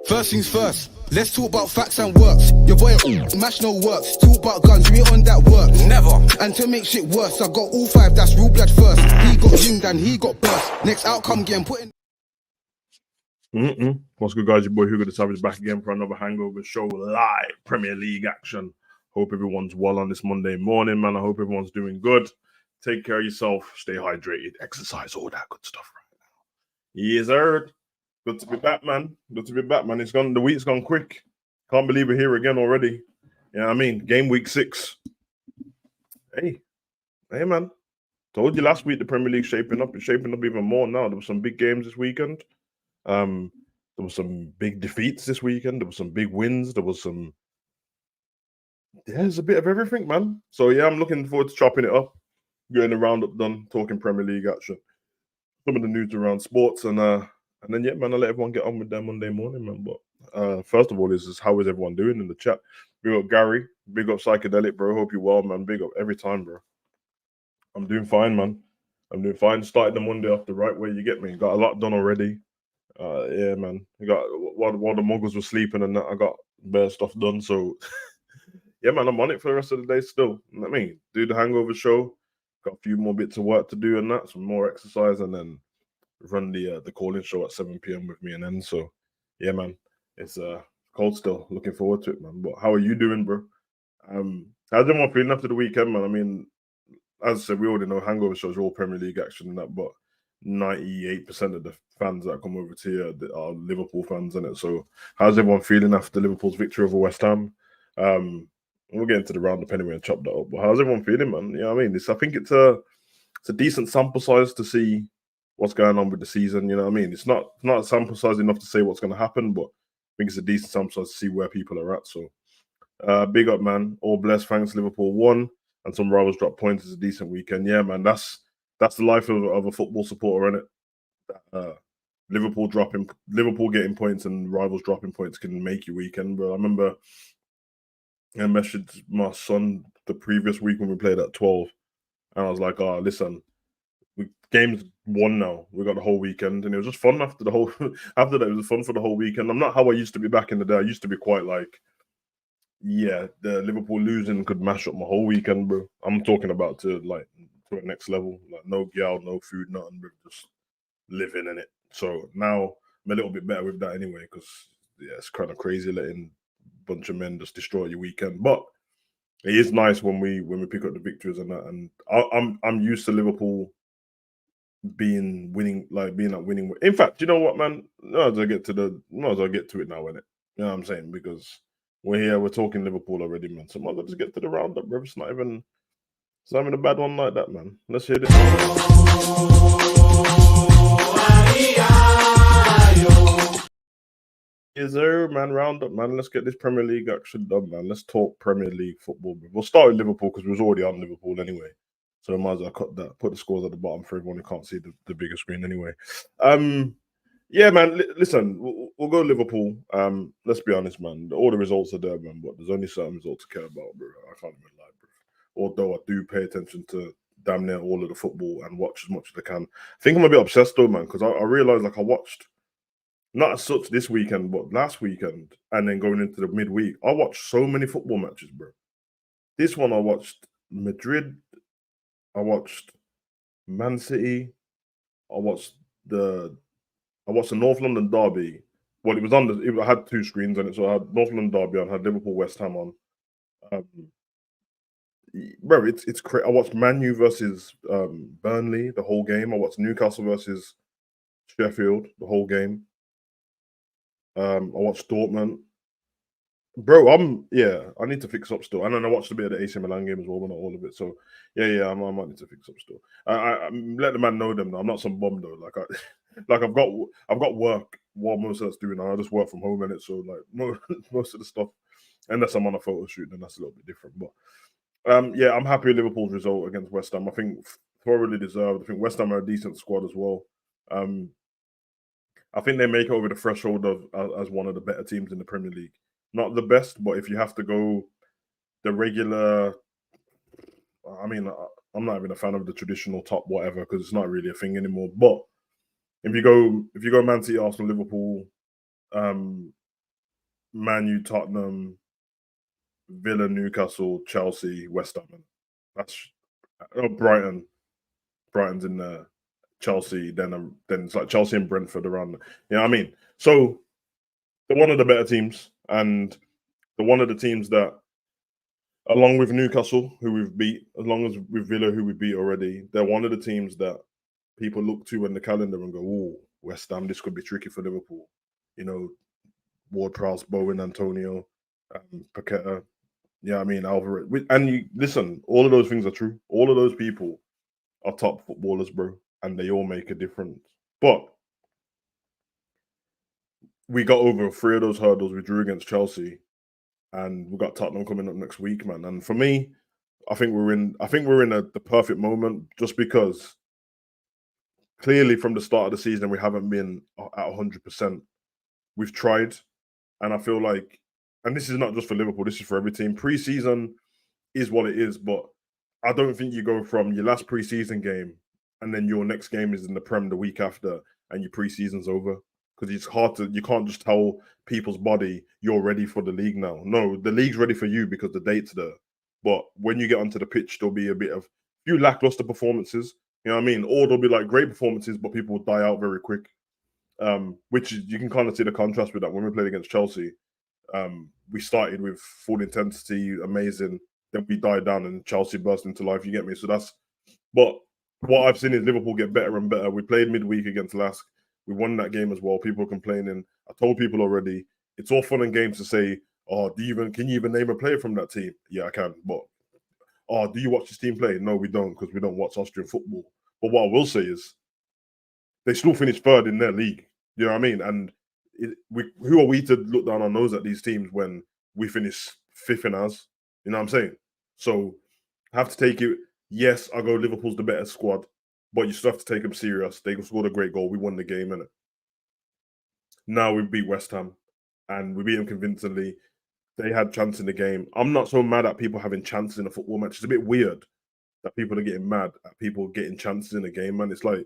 First things first, let's talk about facts and works. Your boy mash no works. Talk about guns, we on that work. Never. And to make shit worse, I got all five, that's real blood first. He got zinged and he got burst. Next outcome getting put in. What's good, guys? Your boy HUGO the Savage back again for another Hangover show, live Premier League action. Hope everyone's well on this Monday morning, man. I hope everyone's doing good. Take care of yourself, stay hydrated, exercise, all that good stuff right now. Yes, sir. Good to be back, man. Good to be back, man. The week's gone quick. Can't believe we're here again already. You know what I mean? Game week 6. Hey, man. Told you last week the Premier League shaping up. It's shaping up even more now. There were some big games this weekend. There were some big defeats this weekend. There were some big wins. There's a bit of everything, man. So yeah, I'm looking forward to chopping it up, getting the roundup done, talking Premier League action, some of the news around sports, and then yeah, man, I'll let everyone get on with their Monday morning, man. But first of all, is how is everyone doing in the chat? Big up Gary, big up Psychedelic, bro. Hope you're well, man. Big up every time, bro. I'm doing fine, man. I'm doing fine. Started the Monday off the right way. You get me? Got a lot done already. Yeah, man. I got while the muggles were sleeping and that, I got bare stuff done. So yeah, man, I'm on it for the rest of the day still. I mean, do the Hangover show. Got a few more bits of work to do and that, some more exercise, and then run the call-in show at 7 p.m. with me and then. So yeah, man, it's cold still. Looking forward to it, man. But how are you doing, bro? How's everyone feeling after the weekend, man? I mean, as I said, we already know Hangover shows are all Premier League action and that, but 98% of the fans that come over to here are Liverpool fans, innit? So how's everyone feeling after Liverpool's victory over West Ham? We'll get into the roundup anyway and chop that up. But how's everyone feeling, man? You know what I mean? I think it's a decent sample size to see what's going on with the season. You know what I mean? It's not a sample size enough to say what's going to happen, but I think it's a decent sample size to see where people are at. So big up, man. All blessed. Thanks. Liverpool won and some rivals dropped points. It's a decent weekend. Yeah, man. That's the life of a football supporter, innit? Liverpool getting points and rivals dropping points can make your weekend, bro. I remember I messaged my son the previous week when we played at 12, and I was like, "Oh, listen, game's won now. We got the whole weekend, and it was just fun after the whole. After that, it was fun for the whole weekend. I'm not how I used to be back in the day. I used to be quite like, yeah, the Liverpool losing could mash up my whole weekend, bro. I'm talking about to the next level, like no gal, no food, nothing, bro, just living in it. So now I'm a little bit better with that anyway, because yeah, it's kind of crazy letting a bunch of men just destroy your weekend. But it is nice when we pick up the victories and that. And I'm used to Liverpool being winning. In fact, you know what, man? Might as well get to it now, innit? You know what I'm saying? Because we're here, we're talking Liverpool already, man. So might as well just get to the roundup, bro. It's not even a bad one like that, man. Let's hear this. Yes, sir, man. Roundup, man. Let's get this Premier League action done, man. Let's talk Premier League football, bro. We'll start with Liverpool because we was already on Liverpool anyway. So I might as well cut that. Put the scores at the bottom for everyone who can't see the bigger screen anyway. Yeah, man. Listen, we'll go Liverpool. Let's be honest, man. All the results are there, man. But there's only certain results to care about, bro. I can't even lie, bro. Although I do pay attention to damn near all of the football and watch as much as I can. I think I'm a bit obsessed though, man, because I realized I watched not as such this weekend, but last weekend, and then going into the midweek, I watched so many football matches, bro. This one I watched Madrid. I watched Man City. I watched the North London derby. Well, it was I had two screens on it, so I had North London derby on, I had Liverpool West Ham on. Bro, it's crazy. I watched Man U versus Burnley the whole game. I watched Newcastle versus Sheffield the whole game. I watched Dortmund. Bro, I need to fix up still. And then I watched a bit of the AC Milan game as well, but not all of it. So yeah, I might need to fix up still. I let the man know them now. I'm not some bum though. I've got work while most of that's doing. I just work from home in it. So like most of the stuff, unless I'm on a photo shoot, then that's a little bit different. But yeah, I'm happy with Liverpool's result against West Ham. I think thoroughly deserved. I think West Ham are a decent squad as well. I think they make it over the threshold of as one of the better teams in the Premier League. Not the best, but if you have to go the regular, I mean, I'm not even a fan of the traditional top whatever because it's not really a thing anymore. But if you go Man City, Arsenal, Liverpool, Man U, Tottenham, Villa, Newcastle, Chelsea, West Ham. That's Brighton. Brighton's in there. Chelsea, then it's like Chelsea and Brentford around. You know what I mean? So they're one of the better teams, and they're one of the teams that, along with Newcastle, who we've beat, as long as with Villa, who we beat already, they're one of the teams that people look to in the calendar and go, "Oh, West Ham, this could be tricky for Liverpool." You know, Ward-Prowse, Bowen, Antonio, Paqueta. Yeah, I mean Alvarez. And you listen, all of those things are true. All of those people are top footballers, bro, and they all make a difference. But we got over 3 of those hurdles. We drew against Chelsea, and we got Tottenham coming up next week, man. And for me, I think we're in the perfect moment, just because clearly from the start of the season we haven't been at 100%. We've tried, and I feel like, and this is not just for Liverpool, this is for every team. Pre-season is what it is, but I don't think you go from your last pre-season game and then your next game is in the Prem the week after and your pre-season's over, because it's hard to, you can't just tell people's body you're ready for the league now. No, the league's ready for you because the date's there. But when you get onto the pitch, there'll be a bit of few lackluster performances. You know what I mean? Or there'll be like great performances, but people will die out very quick. Which is, you can kind of see the contrast with that when we played against Chelsea. We started with full intensity, amazing. Then we died down and Chelsea burst into life. You get me? So that's, but what I've seen is Liverpool get better and better. We played midweek against Lask. We won that game as well. People are complaining. I told people already, it's all fun and games to say, oh, can you even name a player from that team? Yeah, I can. But, oh, do you watch this team play? No, we don't, because we don't watch Austrian football. But what I will say is they still finished third in their league. You know what I mean? And who are we to look down our nose at these teams when we finish fifth in ours? You know what I'm saying? So have to take it. Yes, I go Liverpool's the better squad, but you still have to take them serious. They scored a great goal. We won the game, innit? Now we beat West Ham, and we beat them convincingly. They had chance in the game. I'm not so mad at people having chances in a football match. It's a bit weird that people are getting mad at people getting chances in a game, man. It's like,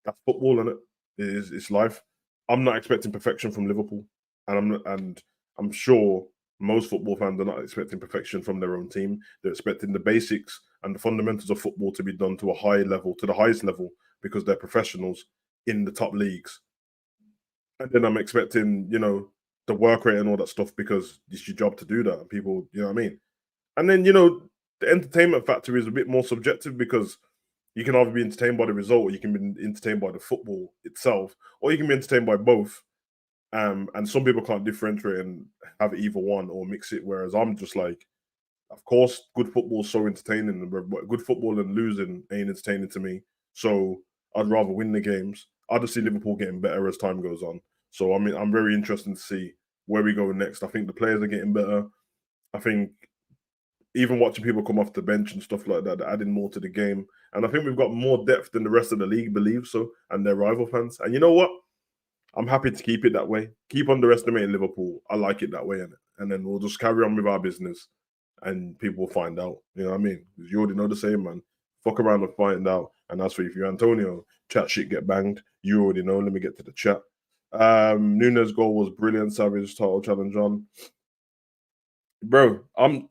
that's football, innit? It's life. I'm not expecting perfection from Liverpool, and I'm sure most football fans are not expecting perfection from their own team. They're expecting the basics and the fundamentals of football to be done to a high level, to the highest level, because they're professionals in the top leagues. And then I'm expecting, the work rate and all that stuff, because it's your job to do that. And people, you know what I mean? And then, the entertainment factor is a bit more subjective, because you can either be entertained by the result, or you can be entertained by the football itself, or you can be entertained by both. And some people can't differentiate and have either one or mix it. Whereas I'm just like, of course, good football is so entertaining, but good football and losing ain't entertaining to me. So I'd rather win the games. I just see Liverpool getting better as time goes on. So I mean, I'm very interested to see where we go next. I think the players are getting better. I think even watching people come off the bench and stuff like that, they're adding more to the game. And I think we've got more depth than the rest of the league believes so, and their rival fans. And you know what? I'm happy to keep it that way. Keep underestimating Liverpool. I like it that way, and then we'll just carry on with our business, and people will find out. You know what I mean? Because you already know the same, man. Fuck around and find out. And that's for if you're Antonio, chat shit get banged. You already know. Let me get to the chat. Nunes' goal was brilliant. Savage title challenge on. Bro, I'm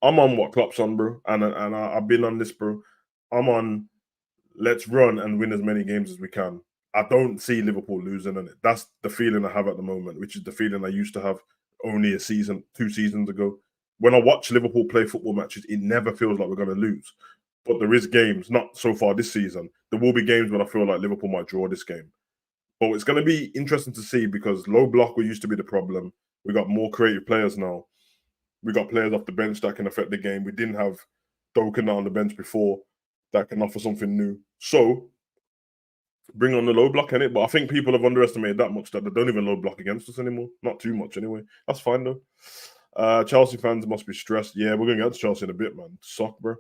on what Klopp's on, bro. And I've been on this, bro. I'm on, let's run and win as many games as we can. I don't see Liverpool losing, and that's the feeling I have at the moment, which is the feeling I used to have only 2 seasons ago. When I watch Liverpool play football matches, it never feels like we're going to lose. But there is games, not so far this season. There will be games when I feel like Liverpool might draw this game. But it's going to be interesting to see, because low block used to be the problem. We got more creative players now. We got players off the bench that can affect the game. We didn't have Doken on the bench before that can offer something new. So bring on the low block in it, but I think people have underestimated that much that they don't even low block against us anymore. Not too much anyway. That's fine though. Chelsea fans must be stressed. Yeah, we're gonna get to Chelsea in a bit, man. Suck, bro.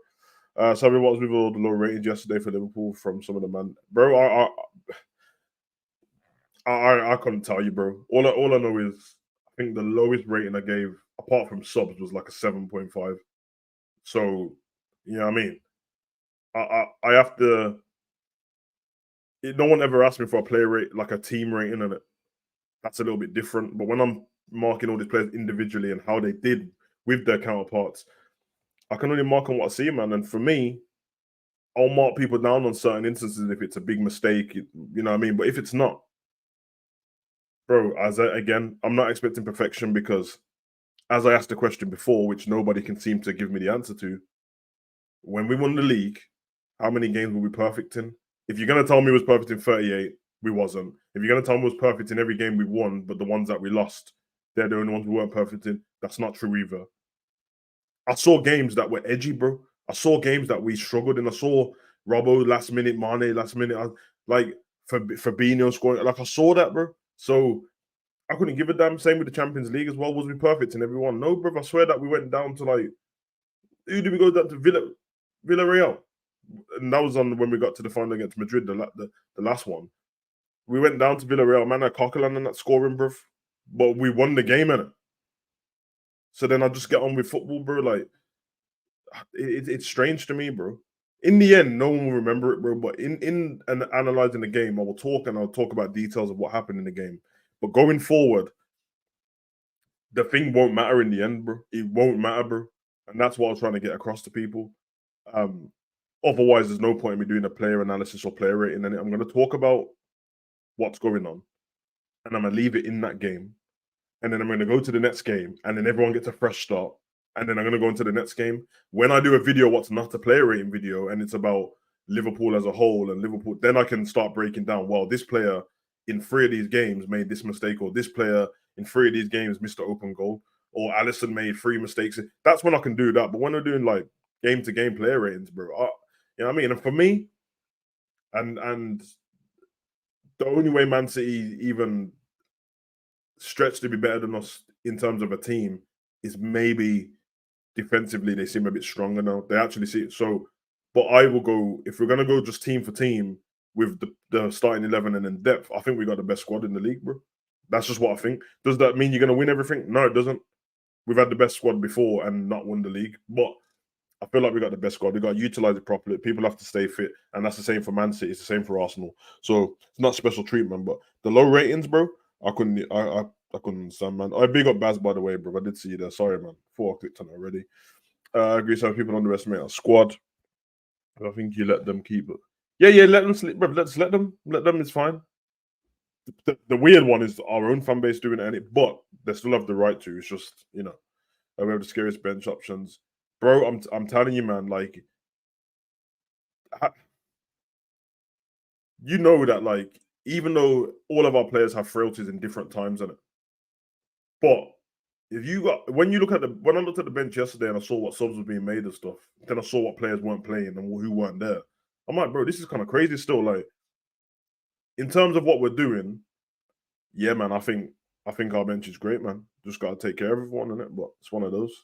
Sorry, what was with all the low ratings yesterday for Liverpool from some of the man, bro? I couldn't tell you, bro. All I know is I think the lowest rating I gave, apart from subs, was like a 7.5. So, you know what I mean? I have to. No one ever asked me for a player rate, like a team rating, and that's a little bit different. But when I'm marking all these players individually and how they did with their counterparts. I can only mark on what I see, man. And for me, I'll mark people down on certain instances if it's a big mistake, you know what I mean? But if it's not, bro, again, I'm not expecting perfection because as I asked the question before, which nobody can seem to give me the answer to, when we won the league, how many games were we perfect in? If you're going to tell me we was perfect in 38, we wasn't. If you're going to tell me we was perfect in every game we won, but the ones that we lost, they're the only ones we weren't perfect in, that's not true either. I saw games that were edgy, bro. I saw games that we struggled in. I saw Robbo last minute, Mane last minute, like Fabinho scoring. Like I saw that, bro. So I couldn't give a damn. Same with the Champions League as well. Was we perfect in everyone? No, bro. I swear that we went down to like, who did we go down to? Villarreal. And that was on when we got to the final against Madrid, the last one. We went down to Villarreal, man, Coquelin and that scoring, bro. But we won the game, innit? So then I just get on with football, bro. Like, it's strange to me, bro. In the end, no one will remember it, bro. But in analyzing the game, I will talk and I'll talk about details of what happened in the game. But going forward, the thing won't matter in the end, bro. It won't matter, bro. And that's what I was trying to get across to people. Otherwise, there's no point in me doing a player analysis or player rating. And I'm going to talk about what's going on, and I'm going to leave it in that game. And then I'm going to go to the next game, and then everyone gets a fresh start. And then I'm going to go into the next game. When I do a video, what's not a player rating video, and it's about Liverpool as a whole and Liverpool, then I can start breaking down, well, this player in 3 of these games made this mistake, or this player in 3 of these games missed an open goal, or Allison made 3 mistakes. That's when I can do that. But when we're doing like game-to-game player ratings, bro, you know what I mean? And for me, and the only way Man City even stretch to be better than us in terms of a team is maybe defensively they seem a bit stronger now. They actually see it. So, but I will go, if we're going to go just team for team with the starting 11 and in depth, I think we got the best squad in the league, bro. That's just what I think. Does that mean you're going to win everything? No, it doesn't. We've had the best squad before and not won the league. But I feel like we got the best squad. We got to utilize it properly. People have to stay fit. And that's the same for Man City. It's the same for Arsenal. So it's not special treatment. But the low ratings, bro, I couldn't understand, man. I big up Baz, by the way, bro. I did see you there. Sorry, man. Before I clicked on it already. I agree. Some people underestimate our squad. I think you let them keep it. Yeah, let them sleep, bro. Let's let them. Let them. It's fine. The weird one is our own fan base doing it, but they still have the right to. It's just, you know, we have the scariest bench options, bro. I'm telling you, man. Like, you know that, like, even though all of our players have frailties in different times, in it, but if you got when I looked at the bench yesterday and I saw what subs was being made and stuff, then I saw what players weren't playing and who weren't there. I'm like, bro, this is kind of crazy still. Like, in terms of what we're doing, yeah, man, I think our bench is great, man. Just gotta take care of everyone in it, but it's one of those.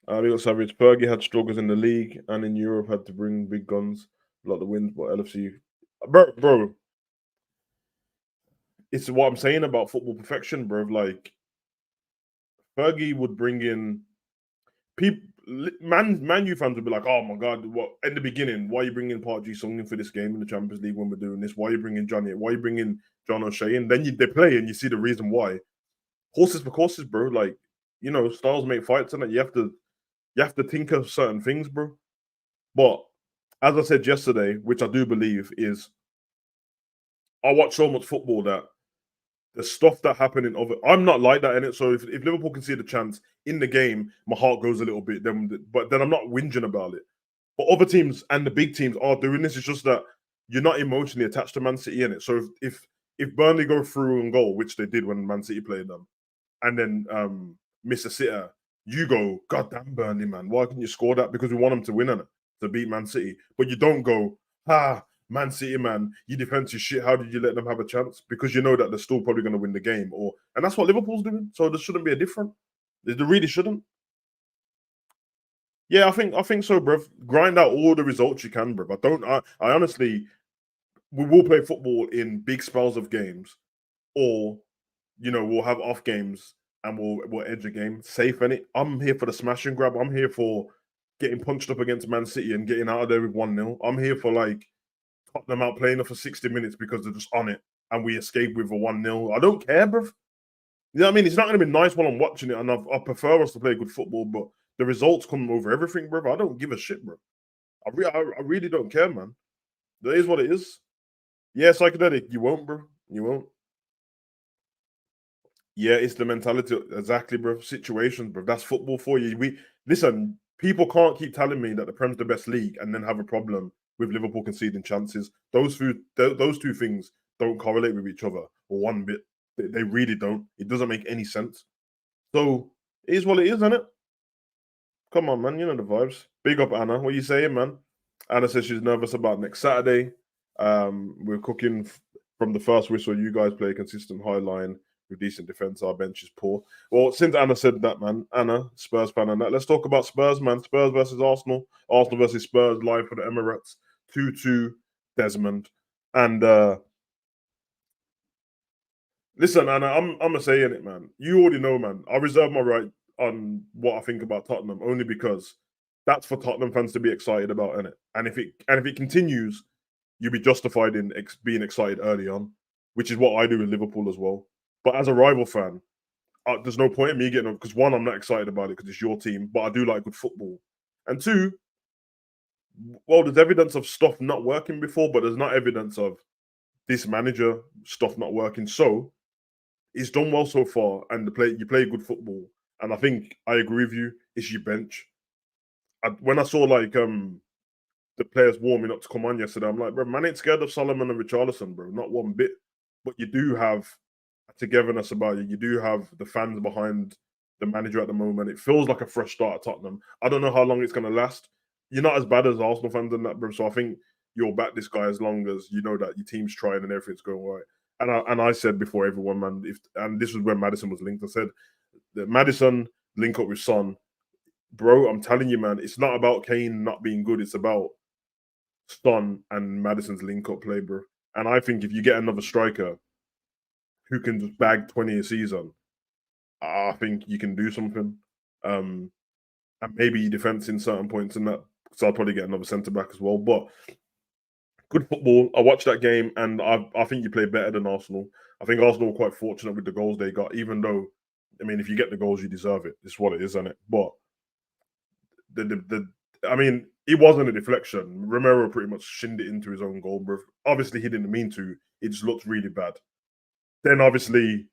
We got Savage. Fergie had struggles in the league and in Europe, had to bring big guns, like the wins, but LFC, bro, it's what I'm saying about football perfection, bro. Like, Fergie would bring in people. Man U fans would be like, "Oh my god, what?" In the beginning, why are you bringing Park Ji Sung in for this game in the Champions League when we're doing this? Why are you bringing Johnny? Why are you bringing John O'Shea? And then they play and you see the reason why. Horses for courses, bro. Like, you know, styles make fights, and you have to think of certain things, bro. But as I said yesterday, which I do believe is, I watch so much football that the stuff that happened in other, I'm not like that in it. So if Liverpool can see the chance in the game, my heart goes a little bit. But then I'm not whinging about it. But other teams and the big teams are doing this. It's just that you're not emotionally attached to Man City in it. So if Burnley go through and goal, which they did when Man City played them, and then miss a sitter, you go, God damn Burnley, man, why couldn't you score that? Because we want them to win on it, to beat Man City. But you don't go, Man City, man, you defense your shit. How did you let them have a chance? Because you know that they're still probably going to win the game. And that's what Liverpool's doing. So there shouldn't be a difference. They really shouldn't. Yeah, I think so, bruv. Grind out all the results you can, bruv. I honestly, we will play football in big spells of games, or, you know, we'll have off games and we'll edge a game. Safe in it. I'm here for the smash and grab. I'm here for getting punched up against Man City and getting out of there with 1-0. I'm here for, like, Tottenham out playing us for 60 minutes because they're just on it and we escape with a 1-0. I don't care, bruv. You know what I mean? It's not going to be nice while I'm watching it, and I prefer us to play good football, but the results come over everything, bro. I don't give a shit, bro. I really don't care, man. That is what it is. Yeah, psychedelic. You won't, bro. You won't. Yeah, it's the mentality. Exactly, bro. Situations, bro. That's football for you. Listen, people can't keep telling me that the Prem's the best league and then have a problem with Liverpool conceding chances. Those two things don't correlate with each other one bit. They really don't. It doesn't make any sense. So it is what it is, isn't it? Come on, man. You know the vibes. Big up, Anna. What you saying, man? Anna says she's nervous about next Saturday. We're cooking from the first whistle. You guys play a consistent high line with decent defense. Our bench is poor. Well, since Anna said that, man, Anna, Spurs fan, and that, let's talk about Spurs, man. Spurs versus Arsenal. Arsenal versus Spurs live for the Emirates. 2-2, Desmond. And listen, Anna, I'm saying it, man. You already know, man. I reserve my right on what I think about Tottenham only because that's for Tottenham fans to be excited about, innit? And if it continues, you'll be justified in being excited early on, which is what I do with Liverpool as well. But as a rival fan, there's no point in me getting because one, I'm not excited about it because it's your team, but I do like good football. And two, well, there's evidence of stuff not working before, but there's not evidence of this manager stuff not working. So it's done well so far, and you play good football. And I think I agree with you. It's your bench. When I saw like the players warming up to come on yesterday, I'm like, bro, man ain't scared of Solomon and Richarlison, bro. Not one bit. But you do have a togetherness about you. You do have the fans behind the manager at the moment. It feels like a fresh start at Tottenham. I don't know how long it's going to last. You're not as bad as Arsenal fans in that, bro. So I think you'll back this guy as long as you know that your team's trying and everything's going right. And I said before everyone, man, and this was when Maddison was linked. I said that Maddison link up with Son, bro. I'm telling you, man, it's not about Kane not being good. It's about Son and Maddison's link up play, bro. And I think if you get another striker who can just bag 20 a season, I think you can do something. And maybe defense in certain points in that. So I'll probably get another centre back as well. But good football. I watched that game, and I think you play better than Arsenal. I think Arsenal were quite fortunate with the goals they got, even though, I mean, if you get the goals, you deserve it. It's what it is, isn't it? But I mean, it wasn't a deflection. Romero pretty much shinned it into his own goal, bro. Obviously, he didn't mean to. It just looked really bad. Then, obviously,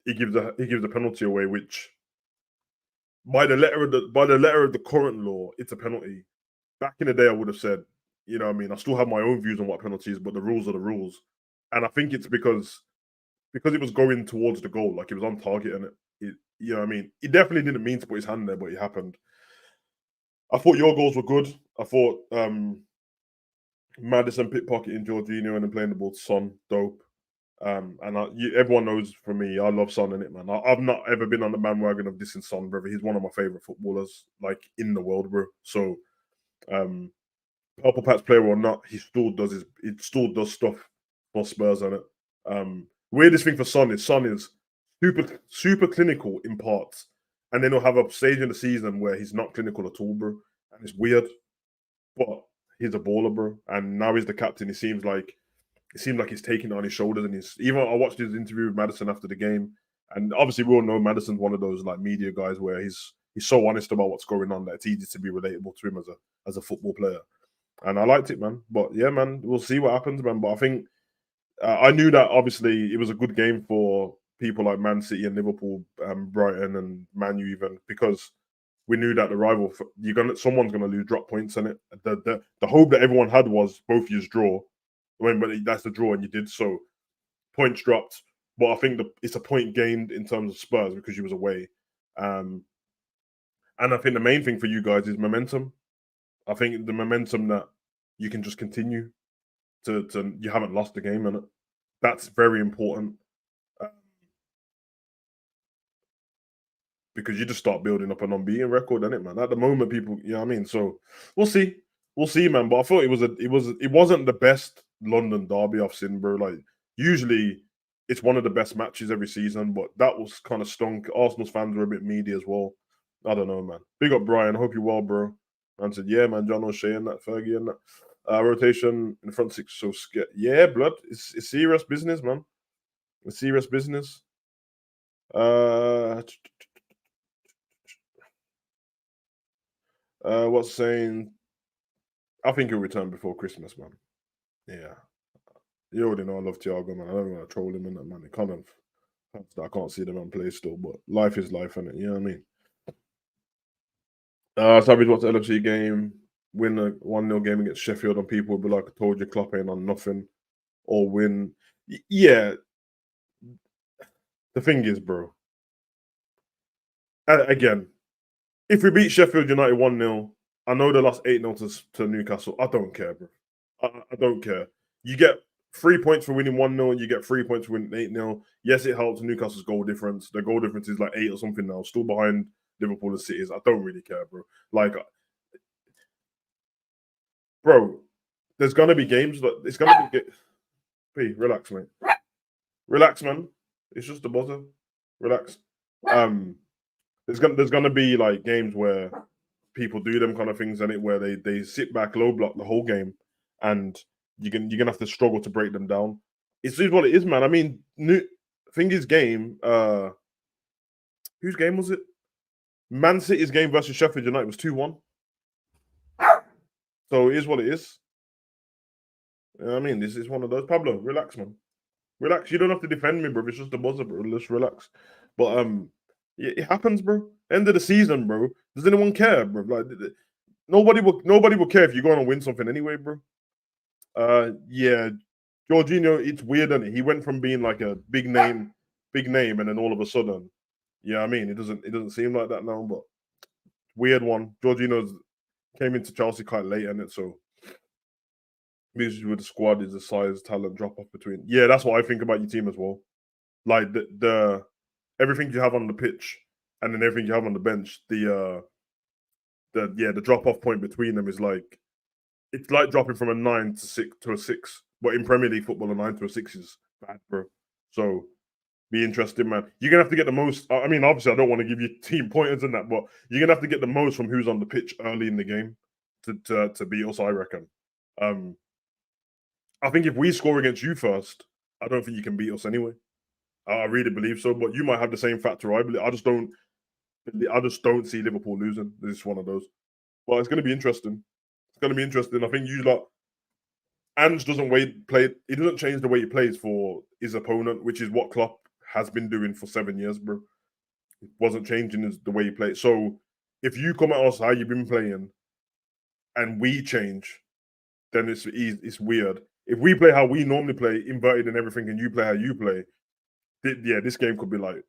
he gives a penalty away, which by the letter of the current law, it's a penalty. Back in the day, I would have said, you know what I mean? I still have my own views on what penalty is, but the rules are the rules. And I think it's because it was going towards the goal, like it was on target, and you know what I mean? He definitely didn't mean to put his hand there, but it happened. I thought your goals were good. I thought Maddison pickpocketing Jorginho and then playing the ball to Son, dope. And everyone knows from me, I love Son in it, man. I've not ever been on the bandwagon of dissing Son, brother. He's one of my favorite footballers, like in the world, bro. So, Purple Patch player or not, he still does stuff for Spurs on it. Weirdest thing for Son is super clinical in parts, and then he'll have a stage in the season where he's not clinical at all, bro. And it's weird, but he's a baller, bro. And now he's the captain. It seems like he's taking it on his shoulders. And I watched his interview with Maddison after the game, and obviously we all know Maddison's one of those like media guys where he's so honest about what's going on that it's easy to be relatable to him as a football player. And I liked it, man. But yeah, man, we'll see what happens, man. But I think I knew that obviously it was a good game for people like Man City and Liverpool, Brighton and Man U even, because we knew that the rival someone's gonna lose drop points in it. The hope that everyone had was both years draw. But that's the draw, and you did so. Points dropped, but I think it's a point gained in terms of Spurs because you was away. And I think the main thing for you guys is momentum. I think the momentum that you can just continue to you haven't lost the game, and that's very important because you just start building up an unbeaten record, innit, man? At the moment, people, you know what I mean. So we'll see, man. But I thought it wasn't the best London derby I've seen, bro. Like usually, it's one of the best matches every season, but that was kind of stunk. Arsenal's fans were a bit meaty as well. I don't know, man. Big up, Brian. Hope you're well, bro. Man said, yeah, man, John O'Shea and that, Fergie and that. Rotation in the front six, so scared. Yeah, blood. It's serious business, man. It's serious business. What's saying? I think he'll return before Christmas, man. Yeah. You already know I love Thiago, man. I don't want to troll him in that, man. It kind of, I can't see the man play still, but life is life, innit? You know what I mean? Savage, what's the LFC game? Win a 1-0 game against Sheffield, and people will be like, I told you, Klopp ain't on nothing. Or win. Yeah. The thing is, bro. Again, if we beat Sheffield United 1-0, I know they lost 8-0 to Newcastle. I don't care, bro. I don't care. You get 3 points for winning 1-0, and you get 3 points for winning 8-0. Yes, it helps Newcastle's goal difference. Their goal difference is like 8 or something now, still behind Liverpool and City's. I don't really care, bro. Like, bro, there's gonna be games that it's gonna be. P, relax, mate. Relax, man. It's just a buzzer. Relax. There's gonna be like games where people do them kind of things in it, where they sit back, low block the whole game, and you're gonna have to struggle to break them down. It's just what it is, man. I mean, Thingy's game. Whose game was it? Man City's game versus Sheffield United was 2-1. So it is what it is. I mean, this is one of those. Pablo, relax, man. Relax. You don't have to defend me, bro. It's just a buzzer, bro. Let's relax. But it happens, bro. End of the season, bro. Does anyone care, bro? Like nobody will care if you go on and win something anyway, bro. Yeah, Jorginho, it's weird, isn't it? He went from being like a big name, and then all of a sudden, yeah, I mean, it doesn't seem like that now, but weird one. Jorginho came into Chelsea quite late, and it so usually with the squad is the size, talent drop off between. Yeah, that's what I think about your team as well. Like the everything you have on the pitch and then everything you have on the bench, the drop off point between them is like it's like dropping from a 9 to a 6. But in Premier League football, a 9 to a 6 is bad, bro. So be interesting, man. You're gonna have to get the most. I mean, obviously, I don't want to give you team pointers and that, but you're gonna have to get the most from who's on the pitch early in the game to beat us. I reckon. I think if we score against you first, I don't think you can beat us anyway. I really believe so, but you might have the same factor. I believe. I just don't see Liverpool losing. This is one of those. But it's going to be interesting. It's going to be interesting. I think you lot. Ange doesn't play. He doesn't change the way he plays for his opponent, which is what Klopp has been doing for 7 years, bro. It wasn't changing the way he played. So if you come at us how you've been playing, and we change, then it's weird. If we play how we normally play, inverted and everything, and you play how you play, this game could be like,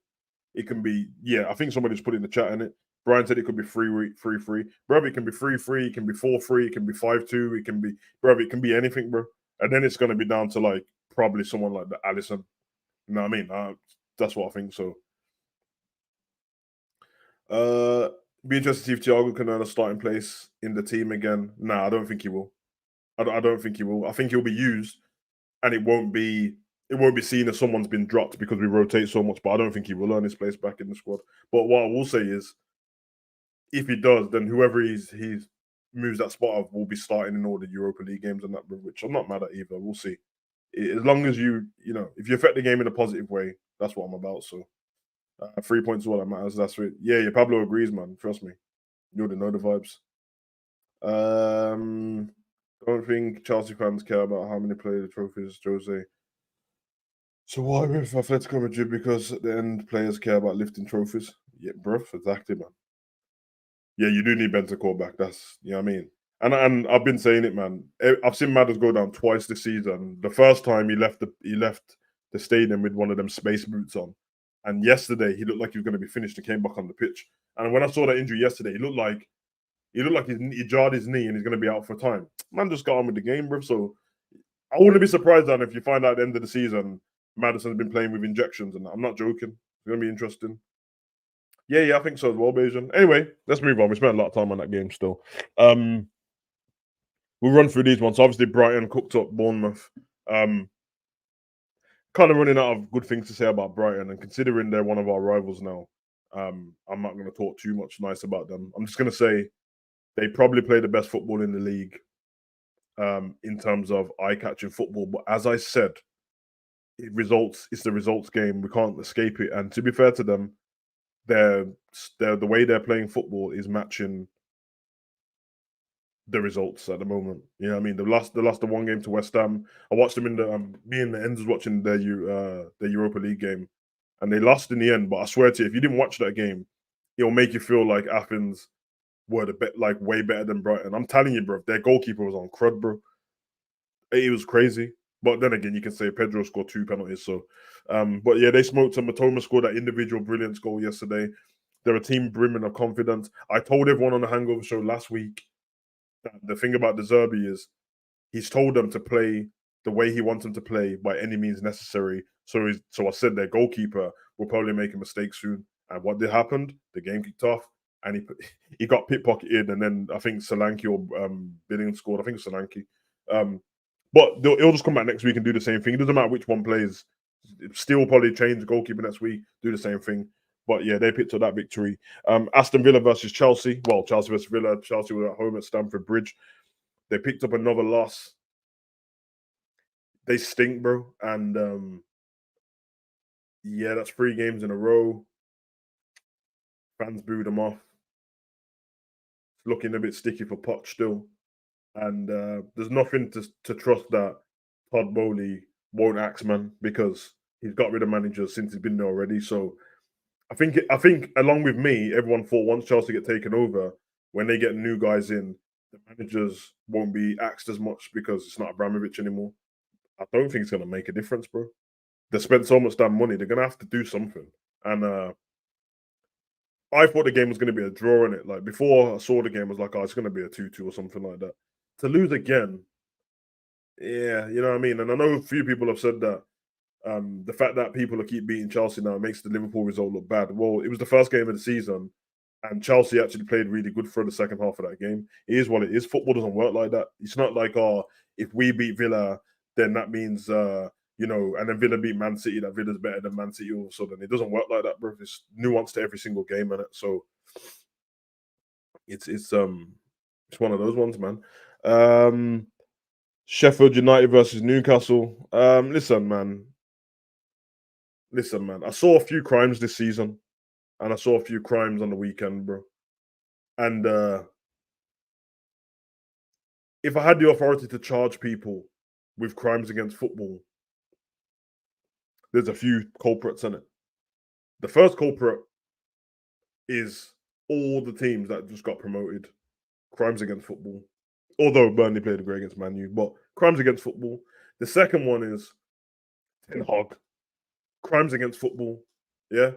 it can be, I think somebody's put it in the chat, in it. Brian said it could be 3-3. Bro, it can be 3-3, it can be 4-3, it can be 5-2, it can be anything, bro. And then it's going to be down to like probably someone like the Allison. You know what I mean? That's what I think. So, be interested to see if Thiago can earn a starting place in the team again. Nah, I don't think he will. I don't think he will. I think he'll be used, and it won't be seen as someone's been dropped because we rotate so much. But I don't think he will earn his place back in the squad. But what I will say is, if he does, then whoever he's moves that spot of will be starting in all the Europa League games and that, which I'm not mad at either. We'll see. As long as if you affect the game in a positive way, that's what I'm about. So 3 points is all that matters. That's it. Yeah, Pablo agrees, man. Trust me. You already know the vibes. Don't think Chelsea fans care about how many players trophies Jose. So why with Atletico Madrid? Because at the end, players care about lifting trophies. Yeah, bro, exactly, man. Yeah, you do need Bentancur back. That's what I mean. And I've been saying it, man. I've seen Madders go down twice this season. The first time he left the stadium with one of them space boots on, and yesterday he looked like he was going to be finished and came back on the pitch. And when I saw that injury yesterday, he looked like he jarred his knee and he's going to be out for time. Man just got on with the game, bro. So I wouldn't be surprised then if you find out at the end of the season Maddison's been playing with injections, and I'm not joking. It's going to be interesting. Yeah, I think so as well, Bayesian. Anyway, let's move on. We spent a lot of time on that game still. We'll run through these ones. So obviously, Brighton cooked up Bournemouth. Kind of running out of good things to say about Brighton, and considering they're one of our rivals now, I'm not going to talk too much nice about them. I'm just going to say they probably play the best football in the league in terms of eye-catching football. But as I said, it's the results game. We can't escape it. And to be fair to them, they're the way they're playing football is matching the results at the moment. You know what I mean? They lost the one game to West Ham. I watched them in the me and the Ends was watching their Europa League game, and they lost in the end. But I swear to you, if you didn't watch that game, it'll make you feel like Athens were like way better than Brighton. I'm telling you, bro, their goalkeeper was on crud, bro. It was crazy. But then again, you can say Pedro scored 2 penalties. So, but yeah, they smoked him. Matoma scored that individual brilliance goal yesterday. They're a team brimming of confidence. I told everyone on the Hangover show last week that the thing about De Zerbi is he's told them to play the way he wants them to play by any means necessary. So I said their goalkeeper will probably make a mistake soon. And what did happened? The game kicked off, and he got pickpocketed, and then I think Solanke or Billing scored. I think it's Solanke. But he'll just come back next week and do the same thing. It doesn't matter which one plays. Still probably change the goalkeeper next week, do the same thing. But yeah, they picked up that victory. Aston Villa versus Chelsea. Well, Chelsea versus Villa. Chelsea were at home at Stamford Bridge. They picked up another loss. They stink, bro. And yeah, that's 3 games in a row. Fans booed them off. It's looking a bit sticky for Poch still. And there's nothing to trust that Todd Bowley won't axe, man, because he's got rid of managers since he's been there already. So I think along with me, everyone thought once Chelsea get taken over, when they get new guys in, the managers won't be axed as much because it's not Abramovich anymore. I don't think it's going to make a difference, bro. They spent so much damn money; they're going to have to do something. And I thought the game was going to be a draw in it. Like before I saw the game, I was like, oh, it's going to be a 2-2 or something like that. To lose again, yeah, you know what I mean? And I know a few people have said that the fact that people keep beating Chelsea now makes the Liverpool result look bad. Well, it was the first game of the season, and Chelsea actually played really good for the second half of that game. It is what it is. Football doesn't work like that. It's not like, oh, if we beat Villa, then that means, you know, and then Villa beat Man City, that Villa's better than Man City all of a sudden. It doesn't work like that, bro. There's nuance to every single game, in it. So it's one of those ones, man. Sheffield United versus Newcastle. Listen, man. I saw a few crimes this season, and I saw a few crimes on the weekend, bro. And if I had the authority to charge people with crimes against football, there's a few culprits in it. The first culprit is all the teams that just got promoted. Crimes against football. Although Burnley played a great against Man U, but crimes against football. The second one is Ten Hag. Crimes against football. Yeah.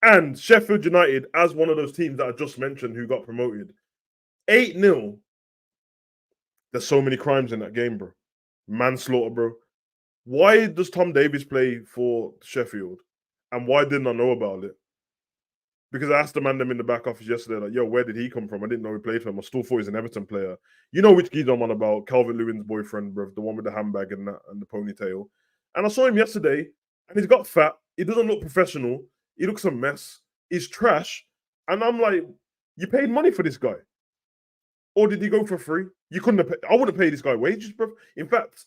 And Sheffield United, as one of those teams that I just mentioned who got promoted, 8-0. There's so many crimes in that game, bro. Manslaughter, bro. Why does Tom Davies play for Sheffield? And why didn't I know about it? Because I asked the man them in the back office yesterday, like, yo, where did he come from? I didn't know he played for him. I still thought he's an Everton player. You know which geezer I'm on about, Calvert-Lewin's boyfriend, bro, the one with the handbag and the ponytail. And I saw him yesterday, and he's got fat. He doesn't look professional. He looks a mess. He's trash. And I'm like, you paid money for this guy? Or did he go for free? You couldn't have I wouldn't pay this guy wages, bro. In fact,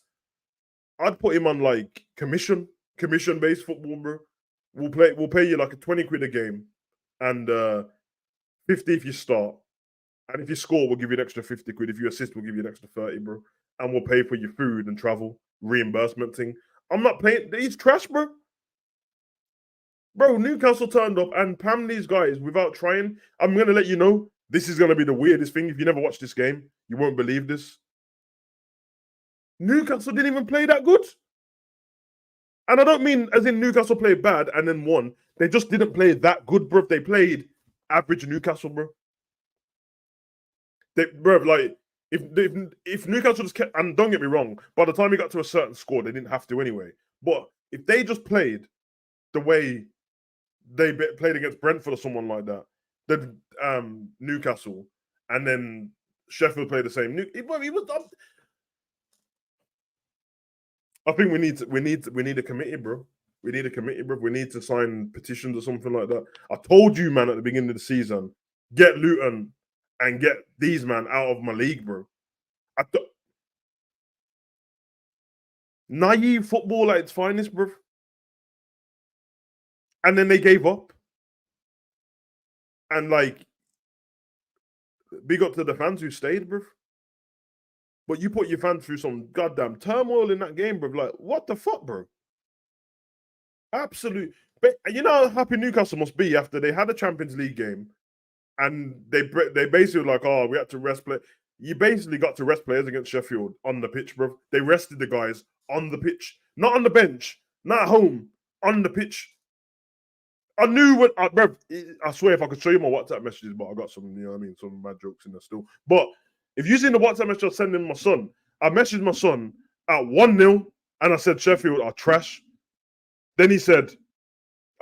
I'd put him on like commission-based football, bro. We'll pay you like a 20 quid a game. And 50 if you start. And if you score, we'll give you an extra 50 quid. If you assist, we'll give you an extra 30, bro. And we'll pay for your food and travel, reimbursement thing. I'm not paying. He's trash, bro. Bro, Newcastle turned up and pammed these guys without trying. I'm going to let you know, this is going to be the weirdest thing. If you never watched this game, you won't believe this. Newcastle didn't even play that good. And I don't mean as in Newcastle played bad and then won. They just didn't play that good, bro. They played average Newcastle, bro. Bro, like, if Newcastle just kept, and don't get me wrong, by the time he got to a certain score, they didn't have to anyway. But if they just played the way they played against Brentford or someone like that, then Newcastle, and then Sheffield played the same. I think we need a committee, bro. We need a committee, bro. We need to sign petitions or something like that. I told you, man, at the beginning of the season, get Luton and get these man out of my league, bro. Naive football at its finest, bruv. And then they gave up. And like, big up to the fans who stayed, bruv. But you put your fans through some goddamn turmoil in that game, bruv. Like, what the fuck, bro? Absolute. But you know how happy Newcastle must be after they had a Champions League game, and they basically were like, oh, we had to rest play. You basically got to rest players against Sheffield on the pitch, bro. They rested the guys on the pitch, not on the bench, not at home, on the pitch. I knew what, bro. I swear, if I could show you my WhatsApp messages, but I got some, you know what I mean, some mad jokes in there still. But if you seen the WhatsApp message I was sending my son, I messaged my son at 1-0, and I said Sheffield are trash. Then he said,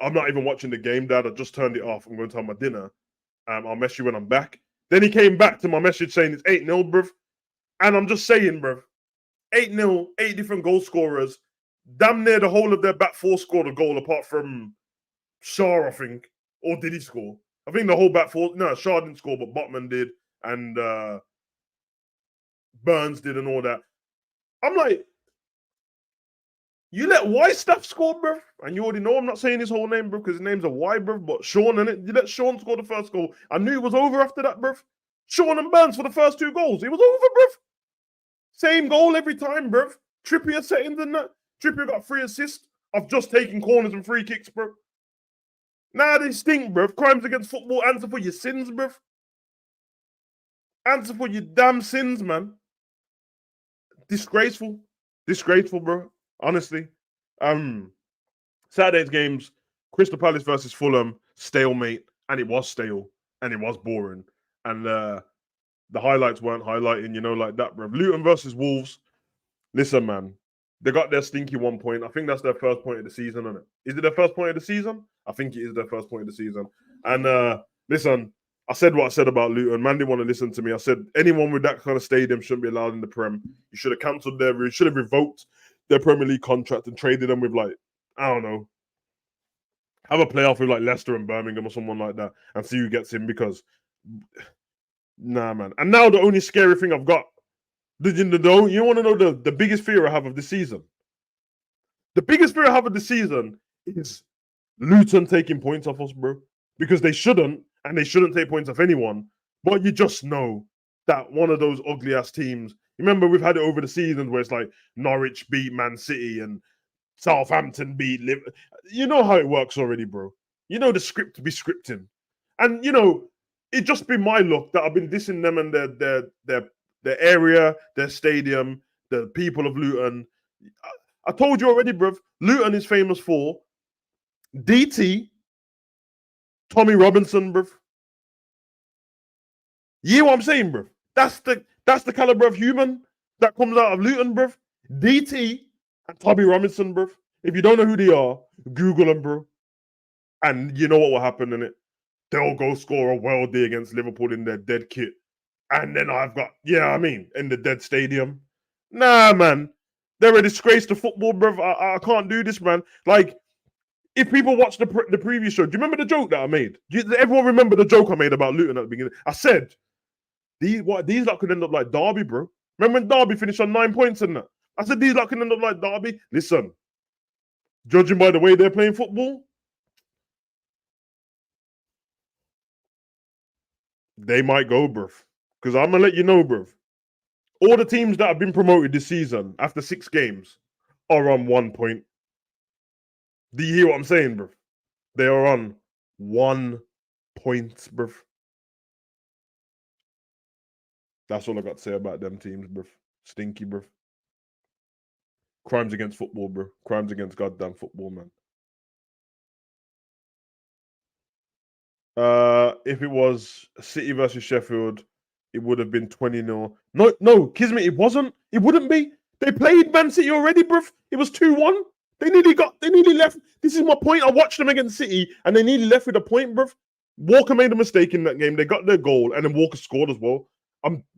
I'm not even watching the game, Dad. I just turned it off. I'm going to have my dinner. I'll mess you when I'm back. Then he came back to my message saying it's 8-0, bruv. And I'm just saying, bruv, 8-0, 8 different goal scorers. Damn near the whole of their back four scored a goal apart from Shaw, I think. Or did he score? I think the whole back four. No, Shaw didn't score, but Botman did. And Burns did and all that. I'm like, you let Wystaff score, bruv. And you already know I'm not saying his whole name, bruv, because his name's a Y, bruv. But Sean, innit? You let Sean score the first goal. I knew it was over after that, bruv. Sean and Burns for the first 2 goals. It was over, bruv. Same goal every time, bruv. Trippier settings and that. Trippier got 3 assists of just taking corners and free kicks, bruv. Nah, they stink, bruv. Crimes against football. Answer for your sins, bruv. Answer for your damn sins, man. Disgraceful. Disgraceful, bro. Honestly. Saturday's games, Crystal Palace versus Fulham, stalemate, and it was stale, and it was boring. And the highlights weren't highlighting, you know, like that, bro. Luton versus Wolves. Listen, man. They got their stinky 1 point. I think that's their first point of the season, isn't it? Is it their first point of the season? I think it is their first point of the season. And listen, I said what I said about Luton. Man didn't want to listen to me. I said anyone with that kind of stadium shouldn't be allowed in the Prem. You should have cancelled you should have revoked their Premier League contract and traded them with, like, I don't know, have a playoff with like Leicester and Birmingham or someone like that and see who gets in, because nah, man. And now the only scary thing I've got, you want to know the biggest fear I have of the season? The biggest fear I have of the season is Luton taking points off us, bro. Because they shouldn't, and they shouldn't take points off anyone. But you just know that one of those ugly ass teams. Remember, we've had it over the seasons where it's like Norwich beat Man City and Southampton beat Liverpool. You know how it works already, bro. You know the script to be scripting. And, you know, it just been my luck that I've been dissing them and their area, their stadium, the people of Luton. I told you already, bruv. Luton is famous for DT, Tommy Robinson, bruv. You hear what I'm saying, bruv? That's the caliber of human that comes out of Luton, bruv. DT and Tommy Robinson, bruv. If you don't know who they are, Google them, bro. And you know what will happen in it? They'll go score a worldie against Liverpool in their dead kit. And then I've got, in the dead stadium. Nah, man. They're a disgrace to football, bruv. I can't do this, man. Like, if people watch the previous show, do you remember the joke that I made? Everyone remember the joke I made about Luton at the beginning? I said, these lot could end up like Derby, bro. Remember when Derby finished on 9 points and that? I said, these lot could end up like Derby. Listen, judging by the way they're playing football, they might go, bruv. Because I'm going to let you know, bruv. All the teams that have been promoted this season after 6 games are on 1 point. Do you hear what I'm saying, bruv? They are on 1 point, bruv. That's all I got to say about them teams, bruv. Stinky, bruv. Crimes against football, bruv. Crimes against goddamn football, man. If it was City versus Sheffield, it would have been 20-0. No, Kismet, it wasn't. It wouldn't be. They played Man City already, bruv. It was 2-1. They nearly left. This is my point. I watched them against City, and they nearly left with a point, bruv. Walker made a mistake in that game. They got their goal, and then Walker scored as well.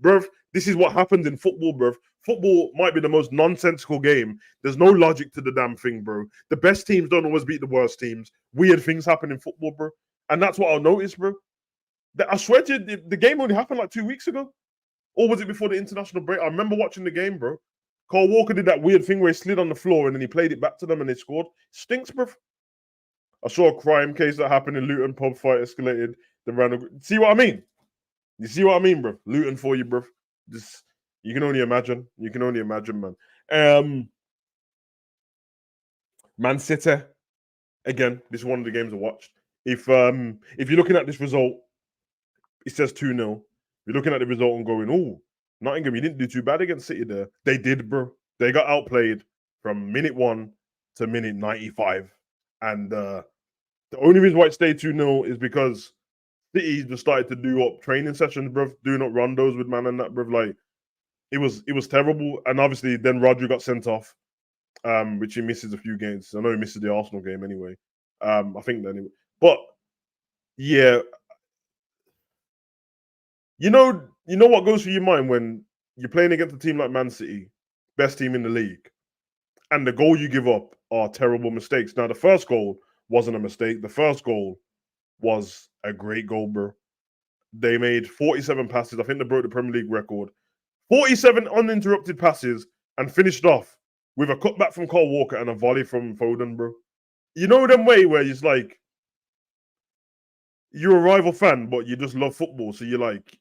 Bruv, this is what happens in football, bruv. Football might be the most nonsensical game. There's no logic to the damn thing, bro. The best teams don't always beat the worst teams. Weird things happen in football, bro. And that's what I'll notice, bro. I swear to you, the game only happened like 2 weeks ago. Or was it before the international break? I remember watching the game, bro. Carl Walker did that weird thing where he slid on the floor and then he played it back to them and they scored. Stinks, bro. I saw a crime case that happened in Luton, pub fight escalated. See what I mean? You see what I mean, bro? Luton for you, bro. Just you can only imagine. You can only imagine, man. Man City. Again, this is one of the games I watched. If you're looking at this result, it says 2-0. You're looking at the result and going, oh, Nottingham, you didn't do too bad against City there. They did, bro. They got outplayed from minute 1 to minute 95. And the only reason why it stayed 2-0 is because City just started to do up training sessions, bro, doing up rondos with man and that, bro. Like, it was terrible. And obviously, then Rodri got sent off, which he misses a few games. I know he misses the Arsenal game anyway. I think that anyway. But, yeah, you know what goes through your mind when you're playing against a team like Man City, best team in the league, and the goal you give up are terrible mistakes. Now, the first goal wasn't a mistake. The first goal was a great goal, bro. They made 47 passes. I think they broke the Premier League record. 47 uninterrupted passes and finished off with a cutback from Carl Walker and a volley from Foden, bro. You know them way where it's like, you're a rival fan, but you just love football. So you're like,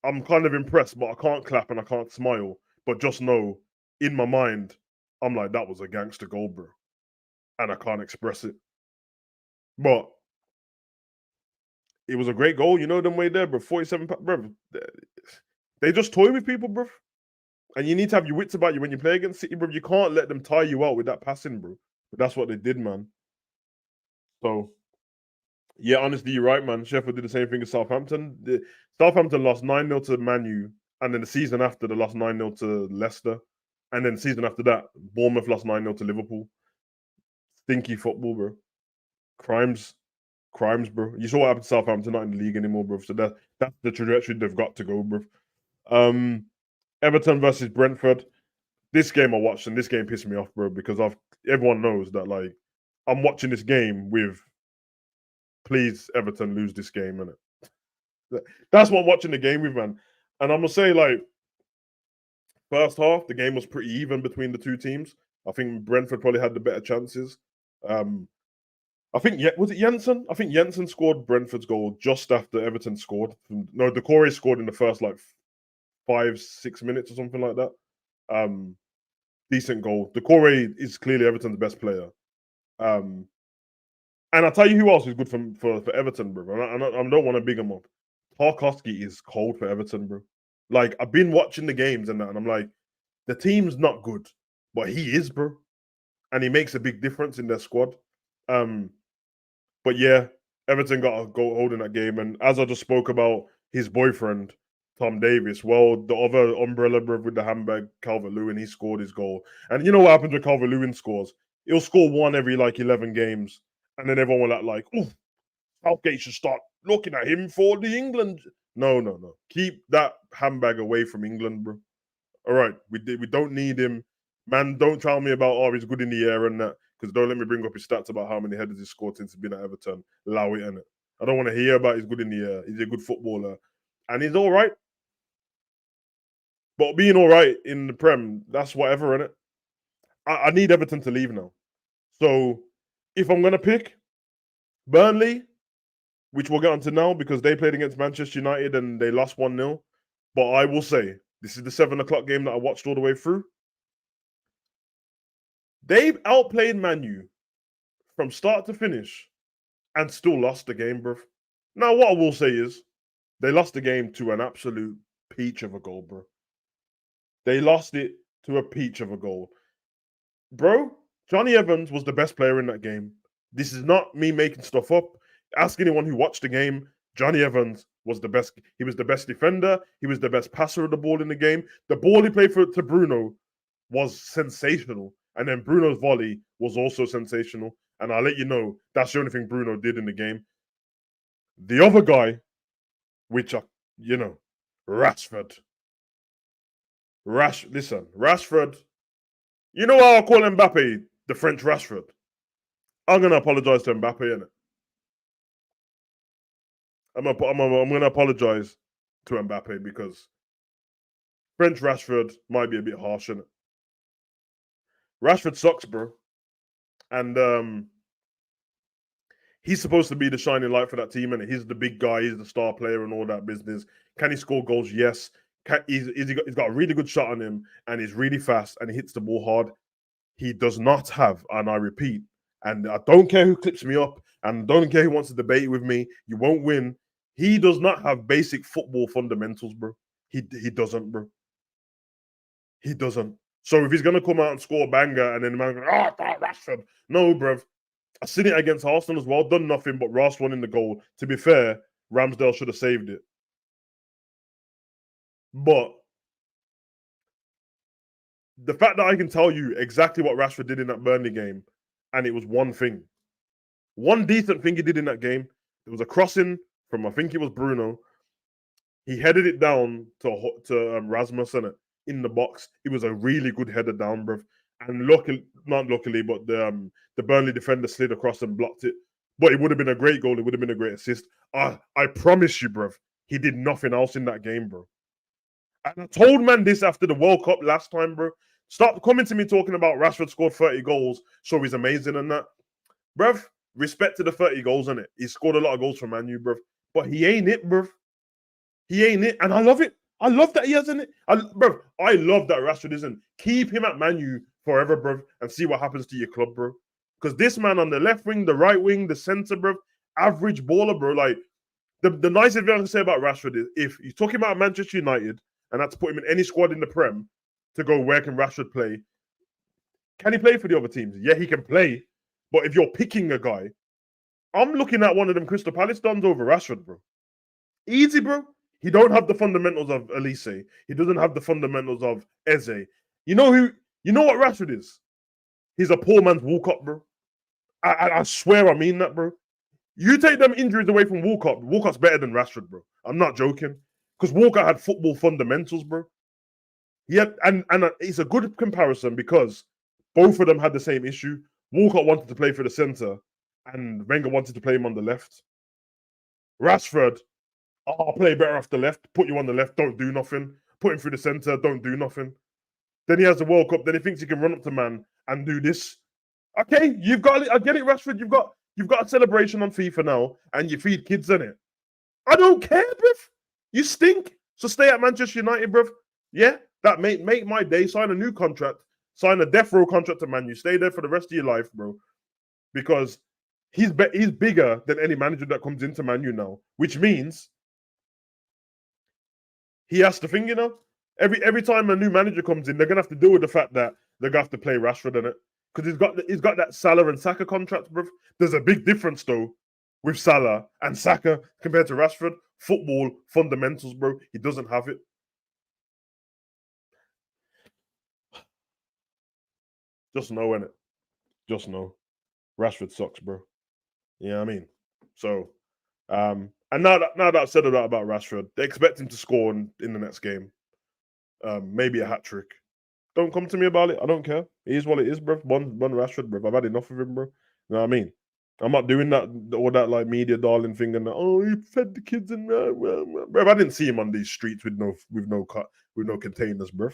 I'm kind of impressed, but I can't clap and I can't smile. But just know, in my mind, I'm like, that was a gangster goal, bro. And I can't express it. But it was a great goal. You know them way there, bro. 47, bro. They just toy with people, bro. And you need to have your wits about you when you play against City, bro. You can't let them tire you out with that passing, bro. But that's what they did, man. So, yeah, honestly, you're right, man. Sheffield did the same thing as Southampton. Southampton lost 9-0 to Man U, and then the season after, they lost 9-0 to Leicester. And then the season after that, Bournemouth lost 9-0 to Liverpool. Stinky football, bro. Crimes, bro. You saw what happened to Southampton, not in the league anymore, bro. So that's the trajectory they've got to go, bro. Everton versus Brentford. This game I watched, and this game pissed me off, bro, because everyone knows that, like, I'm watching this game with, please, Everton, lose this game, innit? That's what I'm watching the game with, man. And I'm going to say, like, first half, the game was pretty even between the two teams. I think Brentford probably had the better chances. I think, was it Jensen? I think Jensen scored Brentford's goal just after Everton scored. No, Decore scored in the first, like, 5-6 minutes or something like that. Decent goal. Decore is clearly Everton's best player. And I'll tell you who else is good for Everton, bro. I don't want to big him up. Tarkowski is cold for Everton, bro. Like, I've been watching the games and that, and I'm like, the team's not good, but he is, bro. And he makes a big difference in their squad. But yeah, Everton got a goal holding that game. And as I just spoke about his boyfriend, Tom Davis, well, the other umbrella, bro, with the handbag, Calvert-Lewin, he scored his goal. And you know what happens when Calvert-Lewin scores? He'll score one every, like, 11 games. And then everyone will act like, oh, Southgate should start looking at him for the England. No. Keep that handbag away from England, bro. All right, we don't need him. Man, don't tell me about, oh, he's good in the air and that, because don't let me bring up his stats about how many headers he's scored since he's been at Everton. Allow it, innit? I don't want to hear about he's good in the air. He's a good footballer. And he's all right. But being all right in the Prem, that's whatever, innit? I need Everton to leave now. So if I'm going to pick Burnley, which we'll get onto now because they played against Manchester United and they lost 1-0. But I will say, this is the 7 o'clock game that I watched all the way through. They've outplayed Man U from start to finish and still lost the game, bro. Now, what I will say is, they lost the game to an absolute peach of a goal, bro. They lost it to a peach of a goal. Bro, Johnny Evans was the best player in that game. This is not me making stuff up. Ask anyone who watched the game. Johnny Evans was the best. He was the best defender. He was the best passer of the ball in the game. The ball he played to Bruno was sensational. And then Bruno's volley was also sensational. And I'll let you know, that's the only thing Bruno did in the game. The other guy, which are, Rashford. Rashford. You know how I call Mbappe the French Rashford? I'm going to apologize to Mbappe, innit? I'm going to apologize to Mbappe because French Rashford might be a bit harsh, innit? Rashford sucks, bro. And he's supposed to be the shining light for that team, and he's the big guy, he's the star player and all that business. Can he score goals? Yes. He's got a really good shot on him, and he's really fast, and he hits the ball hard. He does not have, and I repeat, and I don't care who clips me up, and don't care who wants to debate with me, you won't win. He does not have basic football fundamentals, bro. He doesn't, bro. He doesn't. So if he's gonna come out and score a banger, and then the man goes, Rashford. No, bruv. I've seen it against Arsenal as well. Done nothing but Ross won in the goal. To be fair, Ramsdale should have saved it. But the fact that I can tell you exactly what Rashford did in that Burnley game, and it was one thing. One decent thing he did in that game. There was a crossing from, I think it was Bruno. He headed it down to Rasmussen in the box. It was a really good header down, bruv. And not luckily, but the Burnley defender slid across and blocked it. But it would have been a great goal. It would have been a great assist. I promise you, bruv, he did nothing else in that game, bro. And I told man this after the World Cup last time, bro. Stop coming to me talking about Rashford scored 30 goals, so he's amazing and that. Bruv, respect to the 30 goals, innit? He scored a lot of goals for Man U, bruv. But he ain't it, bruv. He ain't it. And I love it. I love that he hasn't it. Bruv, I love that Rashford isn't. Keep him at Man U forever, bruv, and see what happens to your club, bro. Because this man on the left wing, the right wing, the centre, bruv, average baller, bro. Like, the nicest thing I can say about Rashford is if you're talking about Manchester United and had to put him in any squad in the Prem to go, where can Rashford play? Can he play for the other teams? Yeah, he can play. But if you're picking a guy, I'm looking at one of them Crystal Palace dons over Rashford, bro. Easy, bro. He don't have the fundamentals of Elise. He doesn't have the fundamentals of Eze. You know what Rashford is? He's a poor man's Walcott, bro. I swear I mean that, bro. You take them injuries away from Walcott. Walcott's better than Rashford, bro. I'm not joking. Because Walcott had football fundamentals, bro. Yeah, and it's a good comparison because both of them had the same issue. Walcott wanted to play for the centre, and Wenger wanted to play him on the left. Rashford, I'll play better off the left, put you on the left, don't do nothing. Put him through the centre, don't do nothing. Then he has the World Cup, then he thinks he can run up to man and do this. Okay, you've got it. I get it, Rashford. You've got a celebration on FIFA now, and you feed kids in it. I don't care, bruv. You stink. So stay at Manchester United, bruv. Yeah, that make my day. Sign a new contract. Sign a death row contract to Man U. Stay there for the rest of your life, bro. Because he's bigger than any manager that comes into Man U now, which means he has to think, every time a new manager comes in, they're gonna have to deal with the fact that they're gonna have to play Rashford in it. Because he's got that Salah and Saka contract, bro. There's a big difference though with Salah and Saka compared to Rashford. Football fundamentals, bro. He doesn't have it. Just know, innit? Just know. Rashford sucks, bro. You know what I mean? So, and now that I've said that about Rashford, they expect him to score in the next game. Maybe a hat-trick. Don't come to me about it. I don't care. It is what it is, bro. One Rashford, bro. I've had enough of him, bro. You know what I mean? I'm not doing that all that like media darling thing and he fed the kids and bro. I didn't see him on these streets with no containers, bro.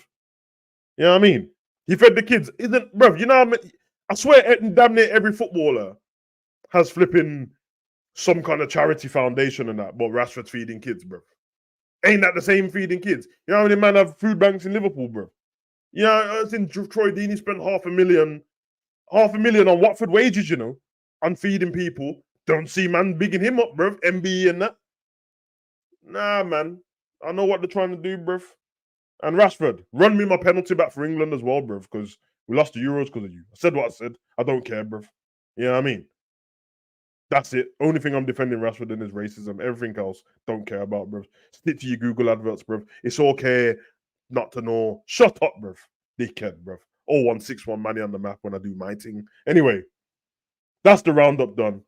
You know what I mean? He fed the kids, isn't, bro? You know what I mean? I swear, damn near every footballer has flipping some kind of charity foundation and that, but Rashford's feeding kids, bro. Ain't that the same feeding kids? You know how many men have food banks in Liverpool, bro? You know, I think Troy Deeney spent $500,000 on Watford wages, on feeding people. Don't see man bigging him up, bruv. MBE and that. Nah, man. I know what they're trying to do, bruv. And Rashford, run me my penalty back for England as well, bruv, because we lost the Euros because of you. I said what I said. I don't care, bruv. You know what I mean? That's it. Only thing I'm defending Rashford in is racism. Everything else, don't care about, bruv. Stick to your Google adverts, bruv. It's okay not to know. Shut up, bruv. Dickhead, bruv. 0161 money on the map when I do my thing. Anyway, that's the roundup done.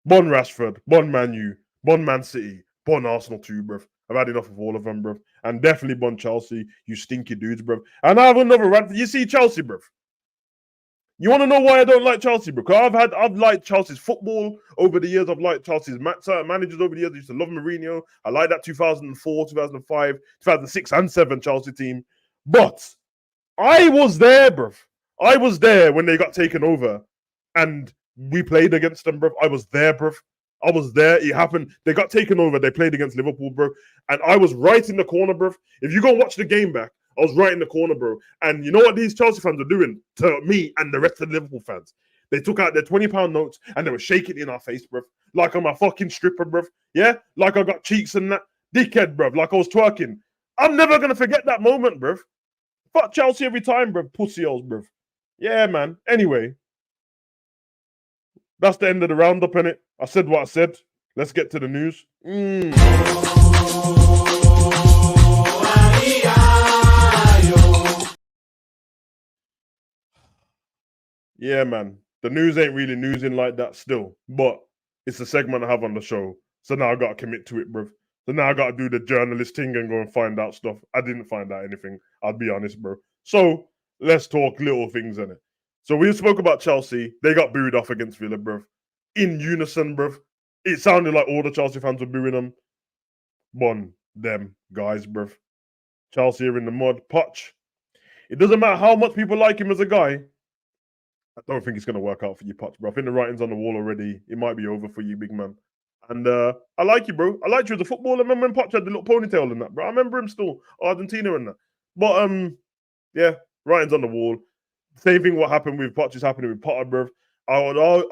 Bon Rashford, bon Man U, bon Man City, bon Arsenal too, bruv. I've had enough of all of them, bruv. And definitely bon Chelsea, you stinky dudes, bruv. And I have another rant. You see Chelsea, bruv. You want to know why I don't like Chelsea, bro? Because I've liked Chelsea's football over the years. I've liked Chelsea's managers over the years. I used to love Mourinho. I like that 2004, 2005, 2006 and 2007 Chelsea team. But I was there, bro. I was there when they got taken over and we played against them, bro. I was there, bro. I was there. It happened. They got taken over. They played against Liverpool, bro. And I was right in the corner, bro. If you go and watch the game back, I was right in the corner, bro. And you know what these Chelsea fans were doing to me and the rest of the Liverpool fans? They took out their £20 notes and they were shaking it in our face, bro. Like I'm a fucking stripper, bro. Yeah? Like I got cheeks and that. Dickhead, bro. Like I was twerking. I'm never going to forget that moment, bro. Fuck Chelsea every time, bro. Pussy holes, bro. Yeah, man. Anyway, that's the end of the roundup, innit? I said what I said. Let's get to the news. Yeah, man. The news ain't really newsing like that still, but it's a segment I have on the show. So now I got to commit to it, bro. So now I got to do the journalist thing and go and find out stuff. I didn't find out anything. I'll be honest, bro. So let's talk little things, innit? So we spoke about Chelsea. They got booed off against Villa, bro. In unison, bro. It sounded like all the Chelsea fans were booing them. One, them guys, bro. Chelsea are in the mud. Poch. It doesn't matter how much people like him as a guy. I don't think it's going to work out for you, Poch, bro. I think the writing's on the wall already. It might be over for you, big man. And I like you, bro. I liked you as a footballer. I remember when Poch had the little ponytail and that, bro. I remember him still. Argentina and that. But, yeah, writing's on the wall. Same thing what happened with Poch is happening with Potter, bro. I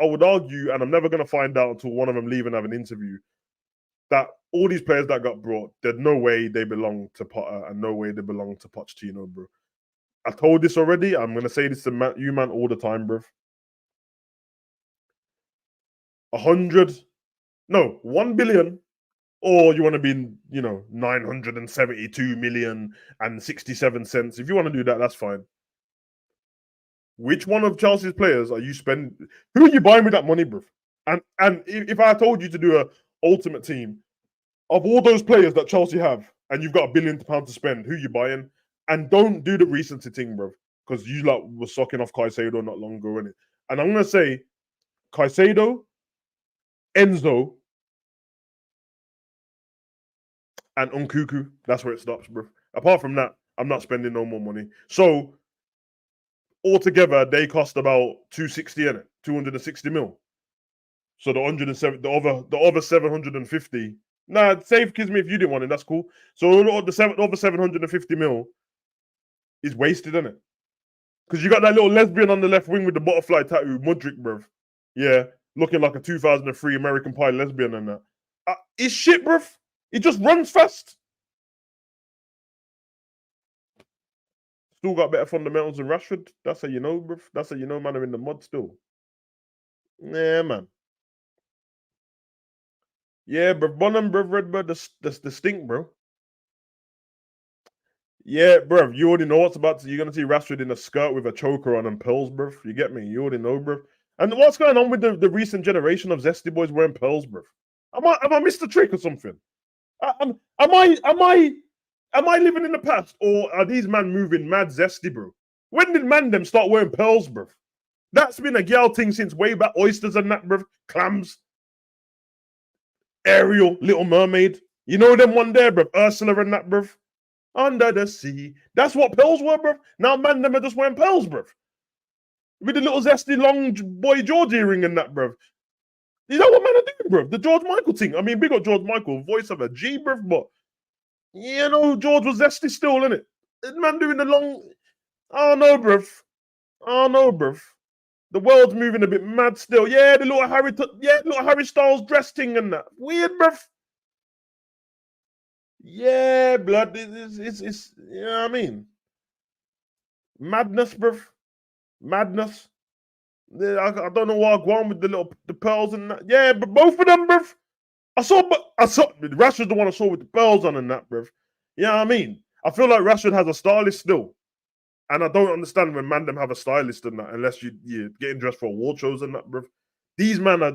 would argue, and I'm never going to find out until one of them leave and have an interview, that all these players that got brought, there's no way they belong to Potter and no way they belong to Pochettino, bro. I told this already. I'm going to say this to you, man, all the time, bro. 1 billion, or you want to be, 972 million and 67 cents. If you want to do that, that's fine. Which one of Chelsea's players are you spending? Who are you buying with that money, bro? And if I told you to do a ultimate team of all those players that Chelsea have, and you've got £1 billion to spend, who you buying? And don't do the recency thing, bro, because you were sucking off Caicedo not long ago, innit? And I'm gonna say Caicedo, Enzo, and Nkunku. That's where it stops, bro. Apart from that, I'm not spending no more money. So altogether, they cost about 260, innit? 260 mil. So the other 750. Nah, save kids me if you didn't want it. That's cool. So the other 750 mil is wasted, isn't it? Because you got that little lesbian on the left wing with the butterfly tattoo, Mudryk, bruv. Yeah, looking like a 2003 American Pie lesbian and that. It's shit, bruv. It just runs fast. Still got better fundamentals than Rashford. That's how you know, bruv. That's how you know, man, are in the mud still. Yeah, man. Yeah, bruv. Bonham, bruv, Redbird, the stink, bro. Yeah, bruv, you already know what's about to. You're going to see Rashford in a skirt with a choker on and pearls, bruv. You get me? You already know, bruv. And what's going on with the recent generation of zesty boys wearing pearls, bruv? Have I missed a trick or something? Am I living in the past, or are these men moving mad zesty, bro? When did man them start wearing pearls, bruv? That's been a girl thing since way back. Oysters and that, bruv. Clams. Ariel, Little Mermaid. You know them one there, bruv. Ursula and that, bruv. Under the sea. That's what pearls were, bruv. Now man them are just wearing pearls, bruv. With the little zesty long boy George earring and that, bruv. Is that what man are doing, bruv? The George Michael thing. I mean, big up George Michael, voice of a G, bruv, but George was zesty still, innit? Man doing the long. Oh no, bruv. The world's moving a bit mad still. Yeah, the little Harry Styles dress thing and that. Weird, bruv. Yeah, blood. It's you know what I mean? Madness, bruv. Madness. I don't know why I go on with the pearls and that. Yeah, but both of them, bruv. I saw Rashford's the one I saw with the pearls on and that, bruv. You know what I mean? I feel like Rashford has a stylist still. And I don't understand when man them have a stylist and that, unless you're getting dressed for award shows and that, bruv. These men are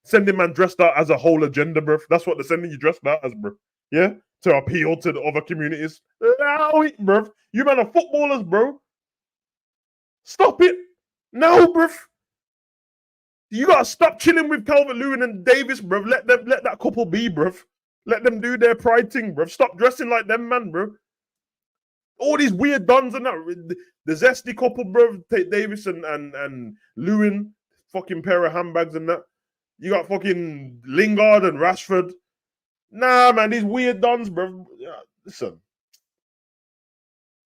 sending man dressed out as a whole agenda, bruv. That's what they're sending you dressed out as, bruv. Yeah? To appeal to the other communities. Allow it, bruv. You men are footballers, bro. Stop it. No, bruv. You gotta stop chilling with Calvert-Lewin and Davis, bruv. Let that couple be, bruv. Let them do their pride thing, bruv. Stop dressing like them, man, bruv. All these weird duns and that. The zesty couple, bro, Tate Davis and Lewin, fucking pair of handbags and that. You got fucking Lingard and Rashford. Nah, man, these weird duns, bro. Yeah, listen.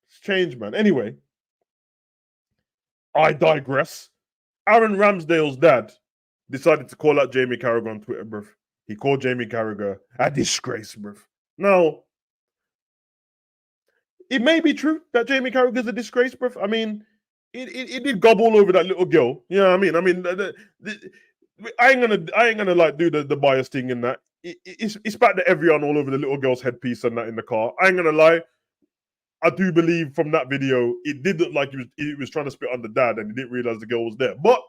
It's changed, man. Anyway, I digress. Aaron Ramsdale's dad decided to call out Jamie Carragher on Twitter, bruv. He called Jamie Carragher a disgrace, bruv. Now, it may be true that Jamie Carragher's a disgrace, bruv. I mean, it did gobble over that little girl. You know what I mean? I ain't gonna like do the bias thing in that. It's spat the Evian all over the little girl's headpiece and that in the car. I ain't gonna lie. I do believe from that video, it did look like he was trying to spit on the dad and he didn't realize the girl was there. But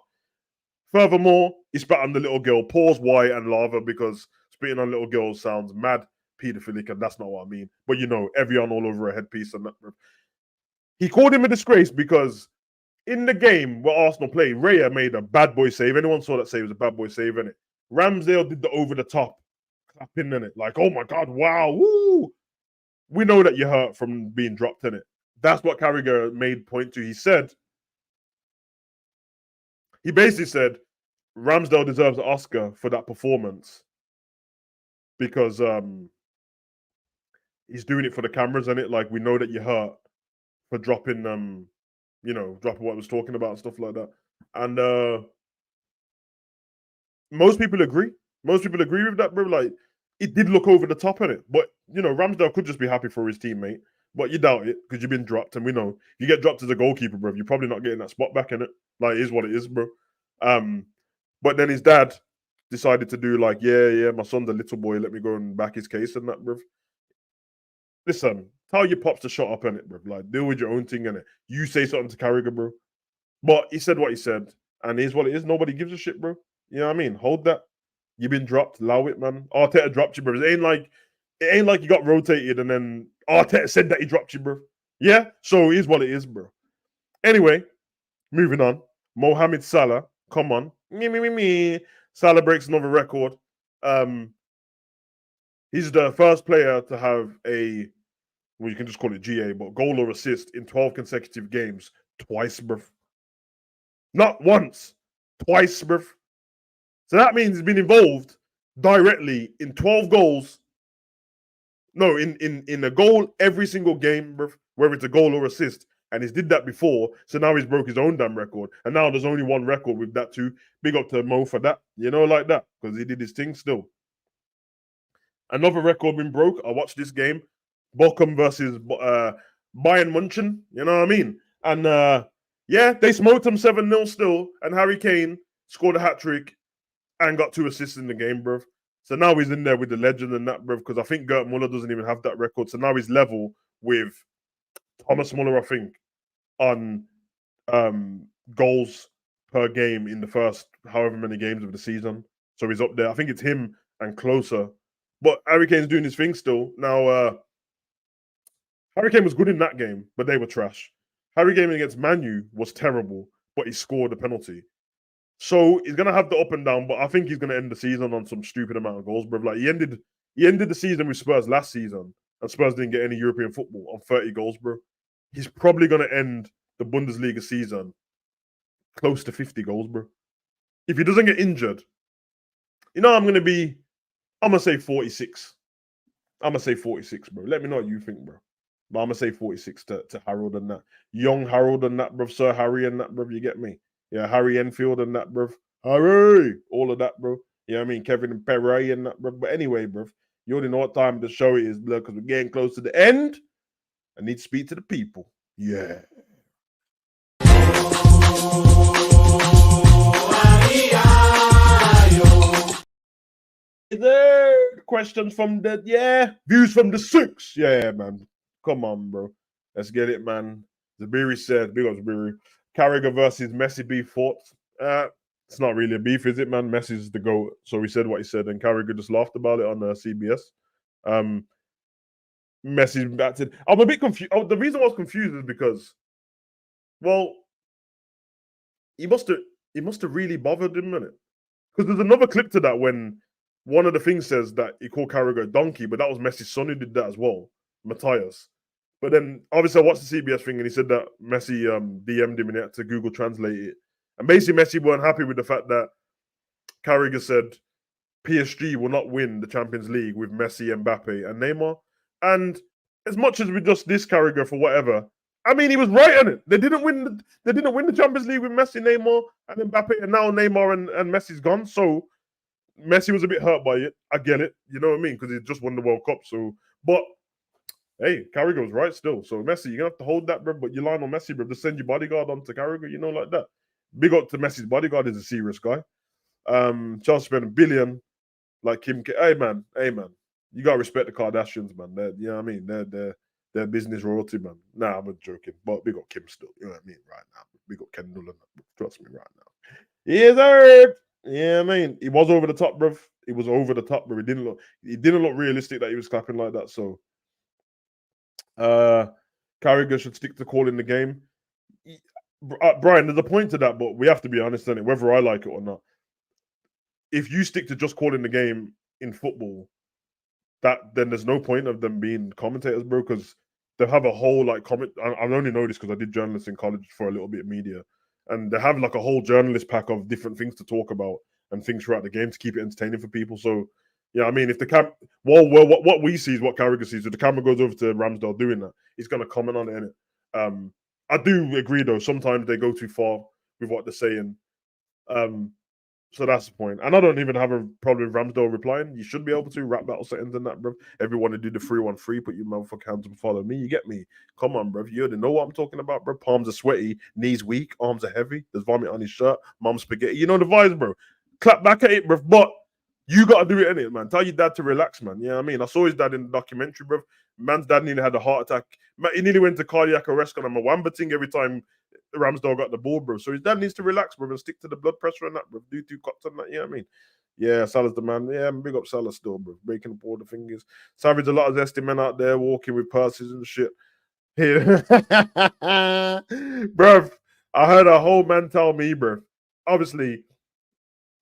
furthermore, he spat on the little girl. Pause why and lava, because spitting on little girls sounds mad pedophilic, and that's not what I mean. But you know, Evian all over a headpiece and that. He called him a disgrace because in the game where Arsenal played, Raya made a bad boy save. Anyone saw that save? It was a bad boy save, innit? Ramsdale did the over the top clapping in it, like, oh my god, wow, woo. We know that you hurt from being dropped in it. That's what Carragher made point to. He basically said Ramsdale deserves an Oscar for that performance because he's doing it for the cameras, and it like we know that you hurt for dropping dropping what I was talking about and stuff like that. And most people agree. Most people agree with that, bro. Like, it did look over the top in it. But, you know, Ramsdale could just be happy for his teammate. But you doubt it because you've been dropped. And we know, if you get dropped as a goalkeeper, bro, you're probably not getting that spot back in it. Like, it is what it is, bro. But then his dad decided to do like, yeah, my son's a little boy. Let me go and back his case and that, bro. Listen, tell your pops to shut up in it, bro. Like, deal with your own thing in it. You say something to Carragher, bro. But he said what he said. And it is what it is. Nobody gives a shit, bro. You know what I mean? Hold that. You've been dropped. Allow it, man. Arteta dropped you, bro. It ain't like you got rotated and then Arteta said that he dropped you, bro. Yeah? So it is what it is, bro. Anyway, moving on. Mohamed Salah. Come on. Salah breaks another record. He's the first player to have well, you can just call it GA, but goal or assist in 12 consecutive games. Twice, bro. Not once. Twice, bro. So that means he's been involved directly in 12 goals. No, in a goal every single game, bro, whether it's a goal or assist. And he's did that before. So now he's broke his own damn record. And now there's only one record with that too. Big up to Mo for that. You know, like that. Because he did his thing still. Another record been broke. I watched this game. Bochum versus Bayern München. You know what I mean? And yeah, they smoked him 7-0 still. And Harry Kane scored a hat-trick and got 2 assists in the game, bruv. So now he's in there with the legend and that, bruv, because I think Gert Muller doesn't even have that record. So now he's level with Thomas Muller, I think, on goals per game in the first however many games of the season. So he's up there. I think it's him and closer. But Harry Kane's doing his thing still. Now, Harry Kane was good in that game, but they were trash. Harry Kane against Man U was terrible, but he scored a penalty. So he's gonna have the up and down, but I think he's gonna end the season on some stupid amount of goals, bro. Like he ended the season with Spurs last season, and Spurs didn't get any European football on 30 goals, bro. He's probably gonna end the Bundesliga season close to 50 goals, bro. If he doesn't get injured, you know, I'm gonna say 46. I'm gonna say 46, bro. Let me know what you think, bro. But I'm gonna say 46 to Harold and that. Young Harold and that, bro. Sir Harry and that, bro. You get me? Yeah, Harry Enfield and that, bro. Harry! All of that, bro. You know what I mean? Kevin and Perret and that, bro. But anyway, bro, you already know what time the show is, bro, because we're getting close to the end. I need to speak to the people. Yeah. There. Questions from views from the 6. Yeah, man. Come on, bro. Let's get it, man. Zabiri said, big up Zabiri. Carragher versus Messi beef thoughts. It's not really a beef, is it, man? Messi's the GOAT. So he said what he said, and Carragher just laughed about it on CBS. Messi's batted. I'm a bit confused. The reason I was confused is because, well, he must have really bothered him, innit? Because there's another clip to that when one of the things says that he called Carragher a donkey, but that was Messi's son who did that as well, Matthias. But then obviously I watched the CBS thing and he said that Messi DM'd him and he had to Google translate it. And basically Messi weren't happy with the fact that Carragher said PSG will not win the Champions League with Messi, Mbappe, and Neymar. And as much as we just diss Carragher for whatever, I mean he was right on it. They didn't win the Champions League with Messi, Neymar, and Mbappe, and now Neymar and Messi's gone. So Messi was a bit hurt by it. I get it. You know what I mean? Because he just won the World Cup. So, but hey, Carragher was right still. So Messi, you're gonna have to hold that, bro. But you line on Messi, bro. Just send your bodyguard on to Carragher, you know, like that. Big up to Messi's bodyguard is a serious guy. Charles spent $1 billion, like Kim. Hey man, you gotta respect the Kardashians, man. You know what I mean? They're business royalty, man. Nah, I'm joking, but big up Kim still. You know what I mean? Right now, big up Kendall, and trust me, right now. He is hurt. Yeah, I mean, he was over the top, bro. He was over the top, bro. He didn't look realistic that he was clapping like that. So, Carragher should stick to calling the game. Brian, there's a point to that, but we have to be honest on it, whether I like it or not. If you stick to just calling the game in football, then there's no point of them being commentators, bro, because they have a whole like comment. I only know this because I did journalism in college for a little bit of media, and they have like a whole journalist pack of different things to talk about and things throughout the game to keep it entertaining for people. So, yeah, I mean, if the what we see is what Carragher sees. If the camera goes over to Ramsdale doing that, he's going to comment on it, innit? I do agree though. Sometimes they go too far with what they're saying. So that's the point. And I don't even have a problem with Ramsdale replying. You should be able to rap battle settings and that, bro. Everyone to do the 3-1-3, put your motherfucking hands and follow me. You get me? Come on, bro. You already know what I'm talking about, bro. Palms are sweaty, knees weak, arms are heavy. There's vomit on his shirt. Mom's spaghetti. You know the vibes, bro. Clap back at it, bro. But you got to do it, innit, man. Tell your dad to relax, man. You know what I mean? I saw his dad in the documentary, bro. Man's dad nearly had a heart attack. He nearly went to cardiac arrest on a Mwamba thing every time Ramsdale got the ball, bro. So his dad needs to relax, bro, and stick to the blood pressure and that, bro. Do 2 cuts on that, you know what I mean? Yeah, Salah's the man. Yeah, big up Salah still, bro. Breaking up all the fingers. Savage, a lot of zesty men out there walking with purses and shit. Here. Bro, I heard a whole man tell me, bro. Obviously,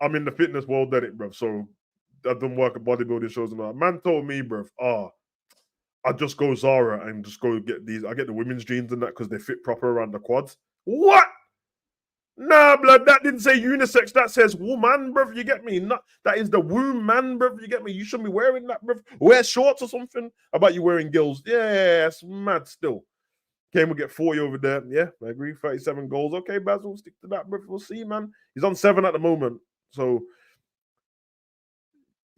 I'm in the fitness world, did it, bro. So I've done work at bodybuilding shows and all. Man told me, bro, I just go Zara and just go get these. I get the women's jeans and that because they fit proper around the quads. What? Nah, blood, that didn't say unisex. That says woman, bruv. You get me? Not, that is the womb man, bruv. You get me? You shouldn't be wearing that, bruv. Wear shorts or something. About you wearing gills. Yeah, it's mad still. Kane will get 40 over there. Yeah, I agree. 37 goals. Okay, Basil, stick to that, bruv. We'll see, man. He's on 7 at the moment. So,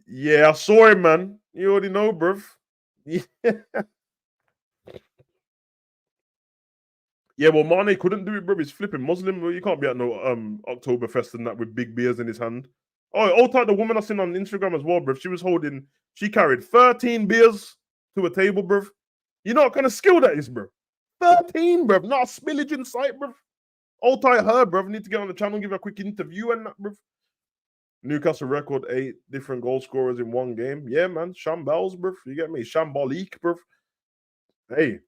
yeah, I saw him, man. You already know, bruv. Yeah. Yeah, well, Mane couldn't do it, bro. He's flipping Muslim. You can't be at no Oktoberfest and that with big beers in his hand. Oh, all time the woman I seen on Instagram as well, bro. She carried 13 beers to a table, bro. You know what kind of skill that is, bro? 13, bro. Not a spillage in sight, bro. All tight her, bro. Need to get on the channel, give her a quick interview and that, bro. Newcastle record 8 different goal scorers in one game. Yeah, man. Shambals, bro. You get me? Shambolique, bro. Hey.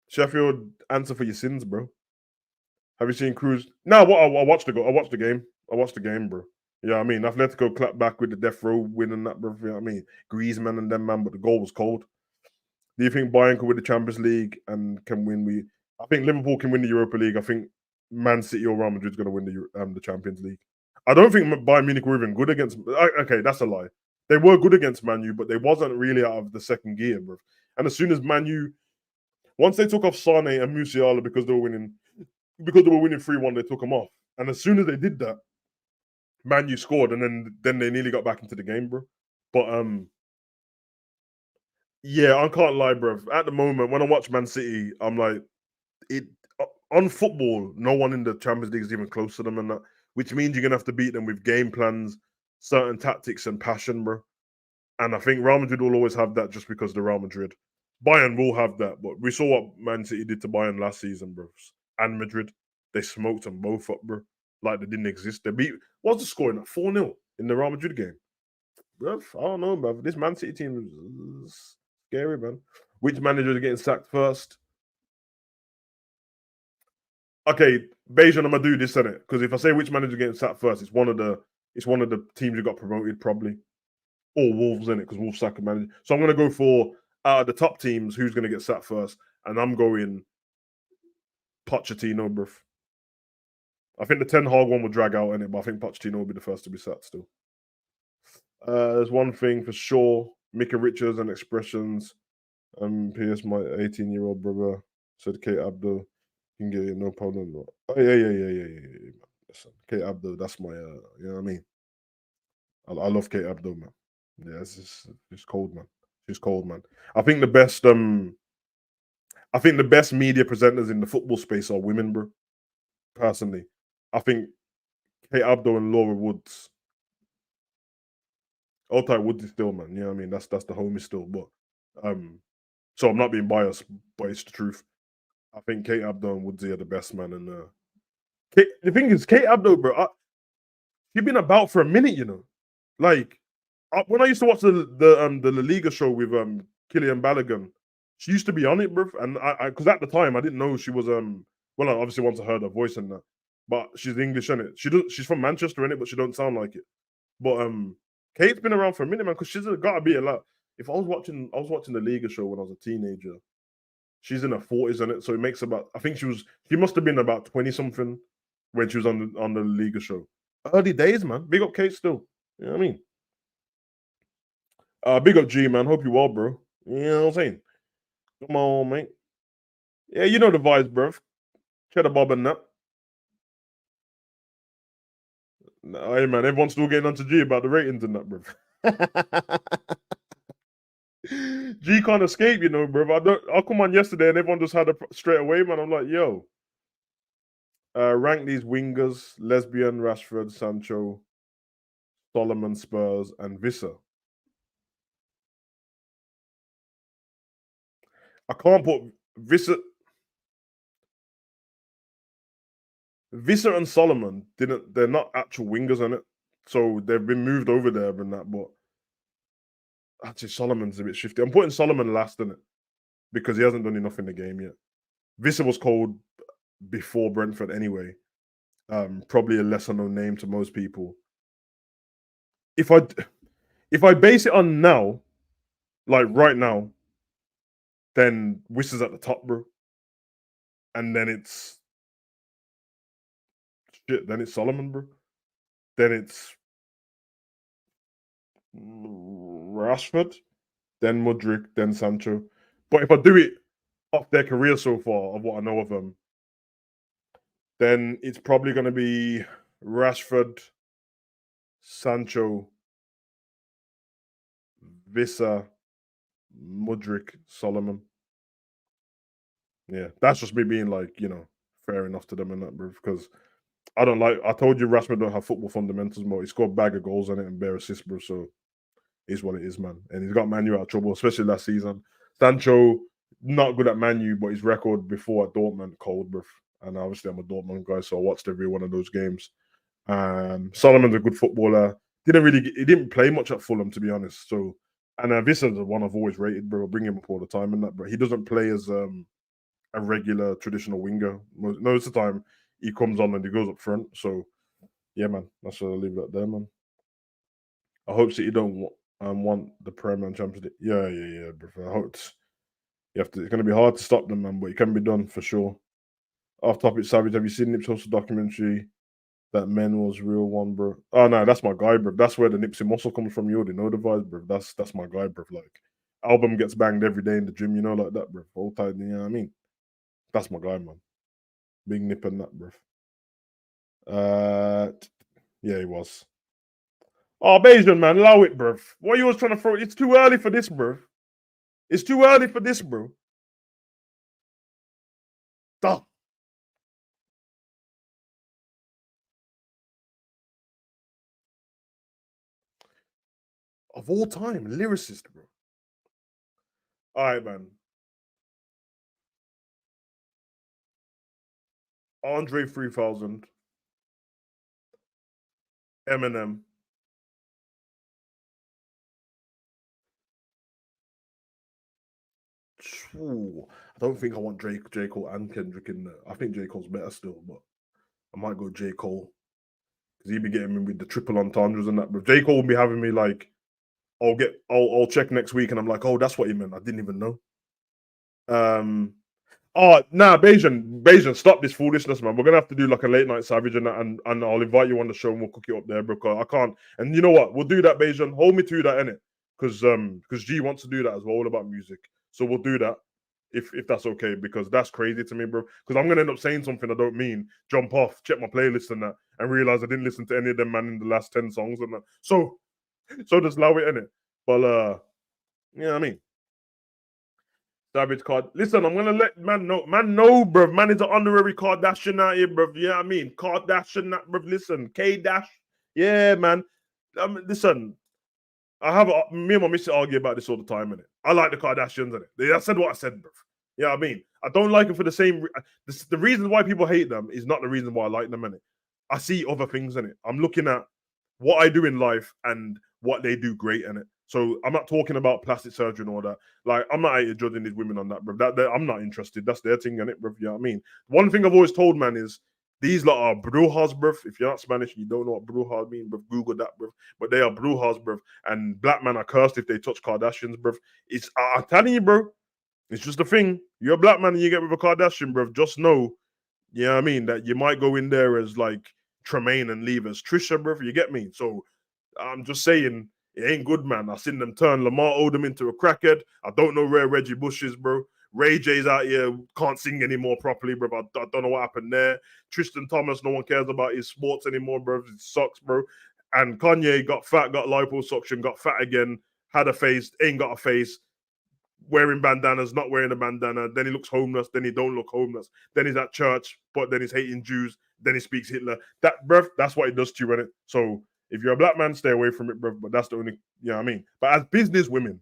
Sheffield, answer for your sins, bro. Have you seen Cruz? No, what I watched the game. I watched the game, bro. You know what I mean? Atletico clapped back with the death row win and that, bro. You know what I mean? Griezmann and them, man, but the goal was cold. Do you think Bayern can win the Champions League and can win? I think Liverpool can win the Europa League. I think Man City or Real Madrid's going to win the Champions League. I don't think Bayern Munich were even good against. Okay, that's a lie. They were good against Man U, but they wasn't really out of the second gear, bro. And as soon as Man U, once they took off Sane and Musiala because they were winning 3-1, they took them off. And as soon as they did that, Man U scored, and then they nearly got back into the game, bro. But yeah, I can't lie, bro. At the moment, when I watch Man City, I'm like, on football, no one in the Champions League is even close to them, and that, which means you're gonna have to beat them with game plans, certain tactics, and passion, bro. And I think Real Madrid will always have that just because they're Real Madrid. Bayern will have that, but we saw what Man City did to Bayern last season, bro. And Madrid, they smoked them both up, bro. Like they didn't exist. They beat. What's the score in that? 4-0 in the Real Madrid game, bro. I don't know, bro. This Man City team is scary, man. Which manager is getting sacked first? Okay, Bejan, I'm gonna do this, innit? Because if I say which manager getting sacked first, it's one of the teams who got promoted, probably. Or Wolves, innit? Because Wolves sack a manager. So I'm gonna go for out of the top teams, who's gonna get sacked first. and I'm going Pochettino, bruv. I think the Ten Hag one will drag out in it, but I think Pochettino will be the first to be sacked still. There's one thing for sure. Micah Richards and expressions. P.S. My 18-year-old brother said Kate Abdo can get it, no problem. Oh yeah. Listen, Kate Abdo, that's my you know what I mean? I love Kate Abdo, man. Yeah, it's cold, man. She's cold, man. I think the best media presenters in the football space are women, bro. Personally. I think Kate Abdo and Laura Woods. Altai Woods is still, man. You know what I mean? That's the homie still. But so I'm not being biased, but it's the truth. I think Kate Abdo and Woodsy are the best, man. And the thing is, Kate Abdo, bro, she's been about for a minute, you know. Like when I used to watch the La Liga show with Killian Balogun, she used to be on it, bro. And I because at the time I didn't know she was well, obviously once I heard her voice and that, but she's English in it. She's from Manchester in it, but she don't sound like it. But Kate's been around for a minute, man, because she's got to be a lot. If I was watching the Liga show when I was a teenager. She's in her 40s in it, so it makes about. I think she must have been about 20 something when she was on the Liga show. Early days, man. Big up Kate still. You know what I mean? Big up G, man. Hope you well, bro. You know what I'm saying? Come on, mate. Yeah, you know the vibes, bro. Cheddar Bob and that. Hey, man, everyone's still getting onto G about the ratings and that, bro. G can't escape, you know, bro. I'll come on yesterday and everyone just had it straight away, man. I'm like, yo. Rank these wingers: Lesbian, Rashford, Sancho, Solomon, Spurs, and Visser. I can't put Visser and Solomon they're not actual wingers on it. So they've been moved over there and that, but actually Solomon's a bit shifty. I'm putting Solomon last in it because he hasn't done enough in the game yet. Visser was cold before Brentford anyway. Probably a lesser known name to most people. If I base it on now, like right now, then Visser's at the top, bro. And then it's Solomon, bro. Then it's Rashford, then Mudryk, then Sancho. But if I do it off their career so far, of what I know of them, then it's probably going to be Rashford, Sancho, Visser, Mudryk, Solomon. Yeah, that's just me being like, you know, fair enough to them and that, bro. Because I told you Rashford don't have football fundamentals, but he scored a bag of goals on it and bare assists, bro. So it's what it is, man. And he's got Man U out of trouble, especially last season. Sancho, not good at Man U, but his record before at Dortmund, cold, bro. And obviously I'm a Dortmund guy, so I watched every one of those games. Solomon's a good footballer. He didn't play much at Fulham, to be honest. So, and Visser's the one I've always rated, bro. I bring him up all the time and that, but he doesn't play as a regular traditional winger. Most of the time, he comes on and he goes up front. So, yeah, man, that's what I'll leave that there, man. I hope City don't want the Prem and Champions League. Yeah, bro. I hope it's going to be hard to stop them, man, but it can be done for sure. Off topic, Savage, have you seen Nipsey Hussle documentary? That Men was real one, bro. Oh no, that's my guy, bro. That's where the Nipsey muscle comes from. You already know the vibes, bro. That's my guy, bro. Like album gets banged every day in the gym, you know, like that, bro. All time, you know what I mean? That's my guy, man. Big Nip and that, bro. Yeah, he was. Oh, Bayesian, man, allow it, bro. What you was trying to throw? It's too early for this, bro. It's too early for this, bro. Stop. Of all time, lyricist, bro. All right, man. Andre 3000, Eminem. Ooh, I don't think I want J. Cole and Kendrick in there. I think J. Cole's better still, but I might go J. Cole because he'd be getting me with the triple entendres and that. But J. Cole will be having me like, I'll check next week and I'm like, oh, that's what he meant. I didn't even know. Oh, nah, Bayesian, stop this foolishness, man. We're gonna have to do like a late night savage and that, and I'll invite you on the show and we'll cook it up there, because I can't. And you know what? We'll do that, Bayesian. Hold me to that, innit? Because G wants to do that as well, all about music. So we'll do that if that's okay, because that's crazy to me, bro. Because I'm gonna end up saying something I don't mean, jump off, check my playlist and that, and realize I didn't listen to any of them, man, in the last 10 songs and that. So just allow it, innit? But you know what I mean? Savage card. Listen, I'm gonna let man know, bruv. Man is an honorary Kardashian out here, bruv. Yeah, I mean, Kardashian, bruv. Listen, K Dash. Yeah, man. Listen, me and my missus argue about this all the time, innit? I like the Kardashians, innit? I said what I said, bruv. Yeah, I mean, I don't like them for the same. The reason why people hate them is not the reason why I like them, innit? I see other things in it. I'm looking at what I do in life and what they do great in it. So I'm not talking about plastic surgery and all that. Like, I'm not out here judging these women on that, bro. I'm not interested. That's their thing, innit, bro? You know what I mean? One thing I've always told, man, is these lot are brujas, bro. If you're not Spanish and you don't know what brujas mean, bro, Google that, bro. But they are brujas, bro. And black men are cursed if they touch Kardashians, bro. I'm telling you, bro. It's just a thing. You're a black man and you get with a Kardashian, bro. Just know, you know what I mean, that you might go in there as like Tremaine and leave as Trisha, bro. You get me? So I'm just saying, it ain't good, man. I seen them turn Lamar Odom into a crackhead. I don't know where Reggie Bush is, bro. Ray J's out here, can't sing anymore properly, bro. I don't know what happened there. Tristan Thomas, no one cares about his sports anymore, bro. It sucks, bro. And Kanye got fat, got liposuction, got fat again, had a face, ain't got a face, wearing bandanas, not wearing a bandana. Then he looks homeless. Then he don't look homeless. Then he's at church, but then he's hating Jews. Then he speaks Hitler. That, bruv, that's what it does to you, innit? So if you're a black man, stay away from it, bruv. But that's the only, you know what I mean? But as business women,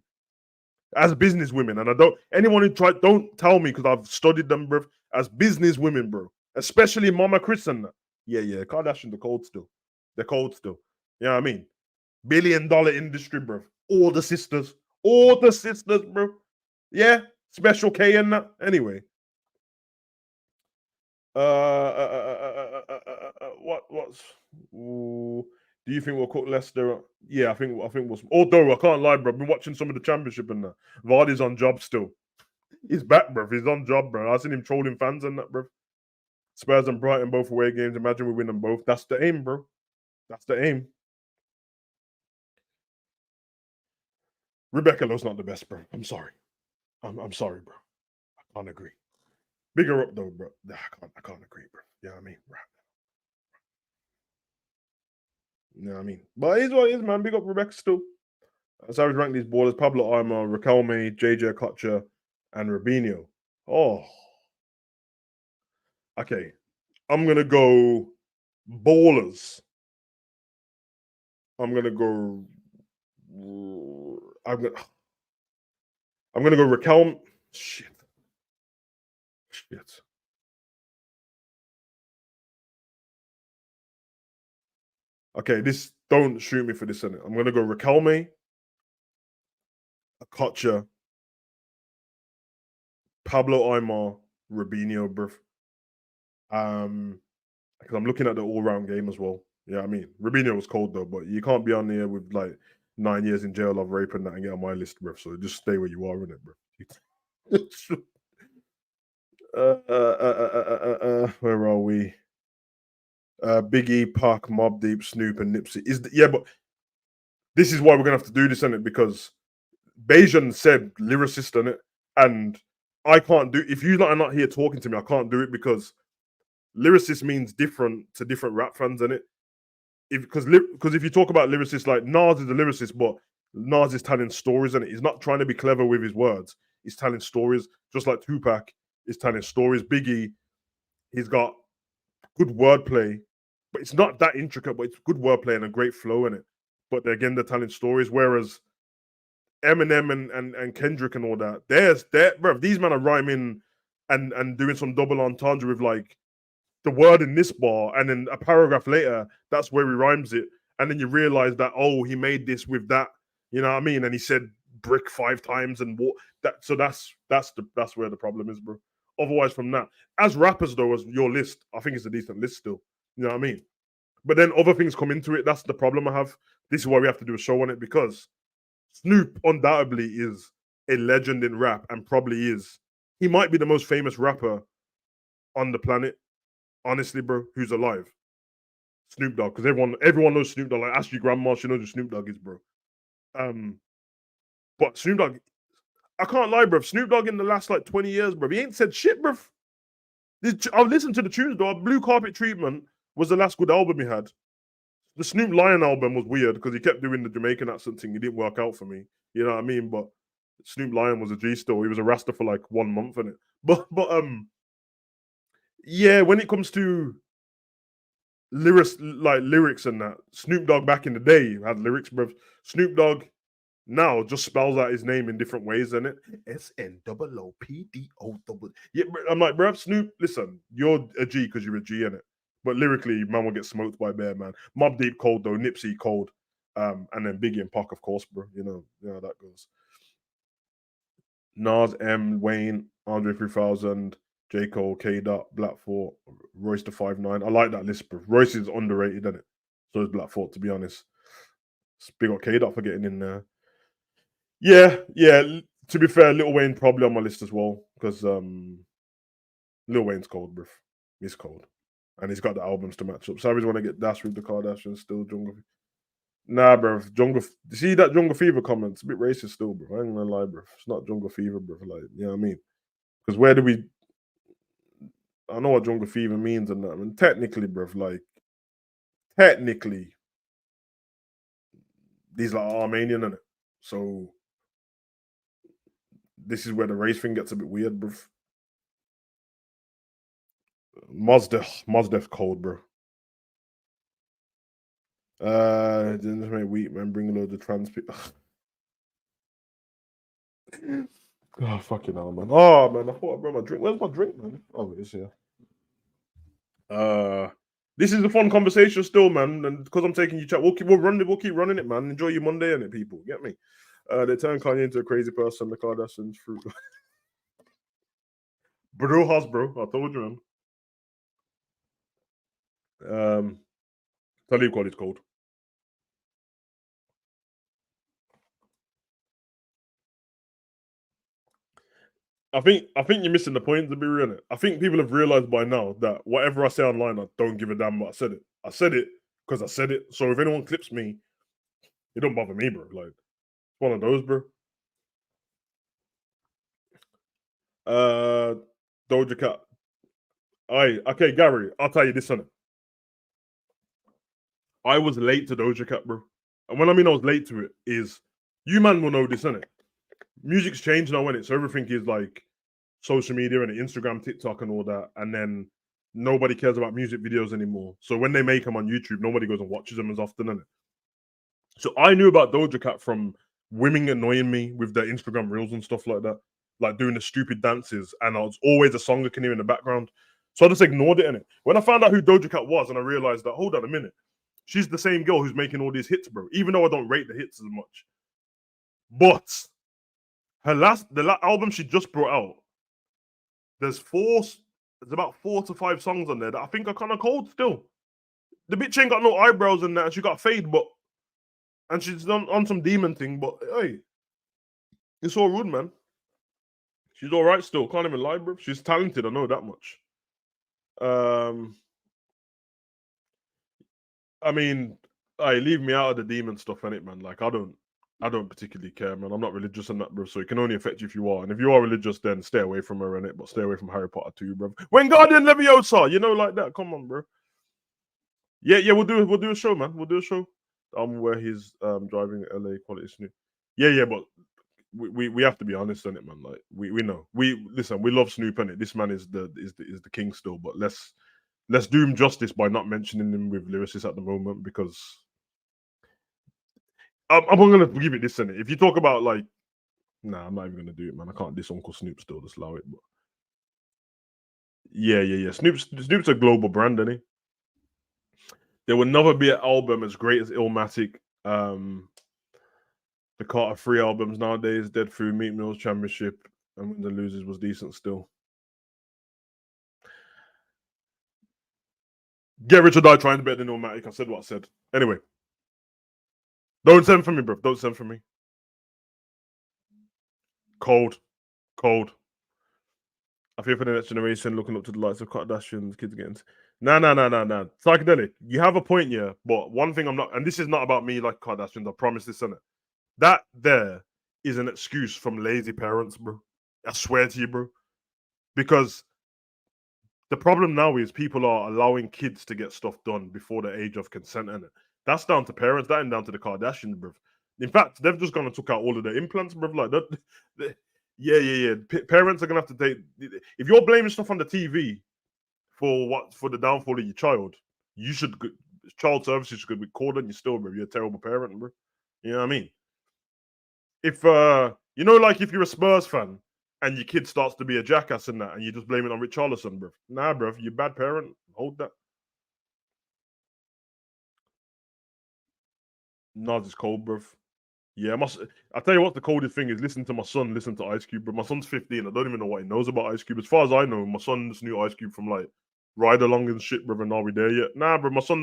and I don't, anyone who don't tell me, because I've studied them, bruv, as business women, bro, especially Mama Chris and that. Yeah, Kardashian, they're cold still. They're cold still. You know what I mean? $1 billion industry, bro. All the sisters, bro. Yeah, Special K and that. Anyway. What's do you think we'll cook Leicester? Yeah, I think we'll. Although I can't lie, bro, I've been watching some of the championship and that. Vardy's on job still. He's back, bro. He's on job, bro. I've seen him trolling fans and that, bro. Spurs and Brighton both away games. Imagine we win them both. That's the aim, bro. That's the aim. Rebecca Lowe's not the best, bro. I'm sorry. I'm sorry, bro. I can't agree. Bigger up though, bro. I can't agree, bro. You know what I mean? Right. You know what I mean? But it is what it is, man. Big up Rebecca still. Savage rank these ballers: Pablo Aimar, Riquelme, JJ Okocha, and Rubinho. Oh. Okay. I'm gonna go ballers. I'm gonna go Riquelme. Shit. Okay, don't shoot me for this, innit? I'm gonna go Riquelme, Okocha, Pablo Aimar, Rubinho, bruv. Because I'm looking at the all-round game as well. Yeah, I mean, Rubinho was cold though, but you can't be on there with like 9 years in jail of rape and that and get on my list, bruv. So just stay where you are, innit, bruv. Where are we? Biggie, Pac, Mobb Deep, Snoop, and Nipsey. But this is why we're gonna have to do this, innit? Because Bayesian said lyricist, innit? And I can't do, if you are not here talking to me, I can't do it, because lyricist means different to different rap fans, innit? Because if you talk about lyricists, like Nas is a lyricist, but Nas is telling stories, and he's not trying to be clever with his words. He's telling stories, just like Tupac is telling stories. Biggie, he's got good wordplay, but it's not that intricate, but it's good wordplay and a great flow in it. But again, they're telling stories. Whereas Eminem and Kendrick and all that, bro, these men are rhyming and doing some double entendre with like the word in this bar, and then a paragraph later, that's where he rhymes it. And then you realize that, oh, he made this with that, you know what I mean? And he said brick 5 times and what that. So that's where the problem is, bro. Otherwise, from that, as rappers though, as your list, I think it's a decent list still. You know what I mean? But then other things come into it. That's the problem I have. This is why we have to do a show on it, because Snoop undoubtedly is a legend in rap and probably is he might be the most famous rapper on the planet, honestly, bro, who's alive. Snoop Dogg, because everyone knows Snoop Dogg. Like, ask your grandma, she knows who Snoop Dogg is, bro. But Snoop Dogg, I can't lie, bro. Snoop Dogg in the last like 20 years, bro, he ain't said shit, bro. I've listened to the tunes, though. Blue Carpet Treatment was the last good album he had. The Snoop Lion album was weird because he kept doing the Jamaican accent thing. It didn't work out for me. You know what I mean? But Snoop Lion was a G still. He was a Rasta for like 1 month, innit? But yeah, when it comes to lyrics and that, Snoop Dogg back in the day had lyrics, bro. Snoop Dogg now just spells out his name in different ways, innit? SNOOPDO. Yeah, I'm like, bro, Snoop, listen, you're a G because you're a G, innit? But lyrically, man will get smoked by Bear, man. Mobb Deep cold though, Nipsey cold, and then Biggie and Pac, of course, bro. You know how that goes. Nas, M, Wayne, Andre 3000, J. Cole, K. Dot, Black Thought, Royce the 5'9". I like that list, bro. Royce is underrated, isn't it? So is Black Thought, to be honest. Big up K. Dot for getting in there. Yeah. To be fair, Lil Wayne probably on my list as well because Lil Wayne's cold, bro. He's cold. And he's got the albums to match up. Savage want to get Dash with the Kardashians still. Jungle. Nah, bro. See that Jungle Fever comment? It's a bit racist still, bro. I ain't gonna lie, bro. It's not Jungle Fever, bro. Like, you know what I mean? Because where do we? I know what Jungle Fever means and that. I mean, technically, bro. Like, technically, these are Armenian, innit? So this is where the race thing gets a bit weird, bro. Mozdef cold, bro. Didn't make wheat, man. Bring a load of trans people. Oh, fucking hell, man. Oh, man, I thought I brought my drink. Where's my drink, man? Oh, it's here. This is a fun conversation still, man. And because I'm taking you chat, we'll keep running it, man. Enjoy your Monday, innit, people. Get me? They turn Kanye into a crazy person. The Kardashians fruit. Brujas, bro. I told you, man. Talib Kweli's cold. I think you're missing the point, to be real. I think people have realized by now that whatever I say online, I don't give a damn what I said it. I said it because I said it. So if anyone clips me, it don't bother me, bro. Like, it's one of those, bro. Doja Cat. Okay, Gary, I'll tell you this, son. I was late to Doja Cat, bro. And when I mean I was late to it, is you man will know this, innit? Music's changed now, innit? So everything is like social media and Instagram, TikTok, and all that. And then nobody cares about music videos anymore. So when they make them on YouTube, nobody goes and watches them as often, innit? So I knew about Doja Cat from women annoying me with their Instagram reels and stuff like that, like doing the stupid dances, and I was always a song I can hear in the background. So I just ignored it, innit? When I found out who Doja Cat was, and I realized that, hold on a minute, she's the same girl who's making all these hits, bro. Even though I don't rate the hits as much, but the album she just brought out, there's about 4 to 5 songs on there that I think are kind of cold still. The bitch ain't got no eyebrows in that, and she got fade, and she's on some demon thing, but hey, it's all rude, man. She's all right still. Can't even lie, bro. She's talented. I know that much. I mean, leave me out of the demon stuff, innit, man? Like, I don't particularly care, man. I'm not religious and that, bro. So it can only affect you if you are. And if you are religious, then stay away from her, innit? But stay away from Harry Potter too, bro. When Guardian Leviosa, you know, like that. Come on, bro. Yeah. We'll do a show, man. We'll do a show. Where he's driving LA quality Snoop. Yeah, but we have to be honest on it, man. Like we know. We love Snoop, innit? This man is the king still, but let's do him justice by not mentioning him with lyricists at the moment, because I'm gonna give it this, innit? If you talk about like, nah, I'm not even gonna do it, man. I can't diss Uncle Snoop still, just allow it. But yeah. Snoop's a global brand, isn't he? There will never be an album as great as Illmatic. The Carter 3 albums nowadays, Dead Through, Meat Mill's Championship, and When the Losers was decent still. Get Rich or Die trying to better than Illmatic. I said what I said. Anyway. Don't send for me, bro. Don't send for me. Cold. I feel for the next generation looking up to the likes of Kardashians, kids getting. Nah. Psychedelic. You have a point, yeah. But one thing I'm not, and this is not about me like Kardashians, I promise this, innit? That there is an excuse from lazy parents, bro. I swear to you, bro. Because the problem now is people are allowing kids to get stuff done before the age of consent, innit? That's down to parents, that ain't down to the Kardashians, bro. In fact, they've just gone and took out all of the implants, bro. Like that. Yeah. Parents are gonna have to take. If you're blaming stuff on the TV for the downfall of your child, you should. Child services should be called on you still, bro. You're a terrible parent, bro. You know what I mean? If like if you're a Spurs fan and your kid starts to be a jackass and that, and you just blame it on Richarlison, bro. Nah, bro. You're a bad parent. Hold that. Nas is cold, bro. Yeah, I tell you what, the coldest thing is listening to my son listen to Ice Cube, but my son's 15. I don't even know what he knows about Ice Cube. As far as I know, my son just knew Ice Cube from like Ride Along and shit, brother. And are we there yet? Nah, bro. My son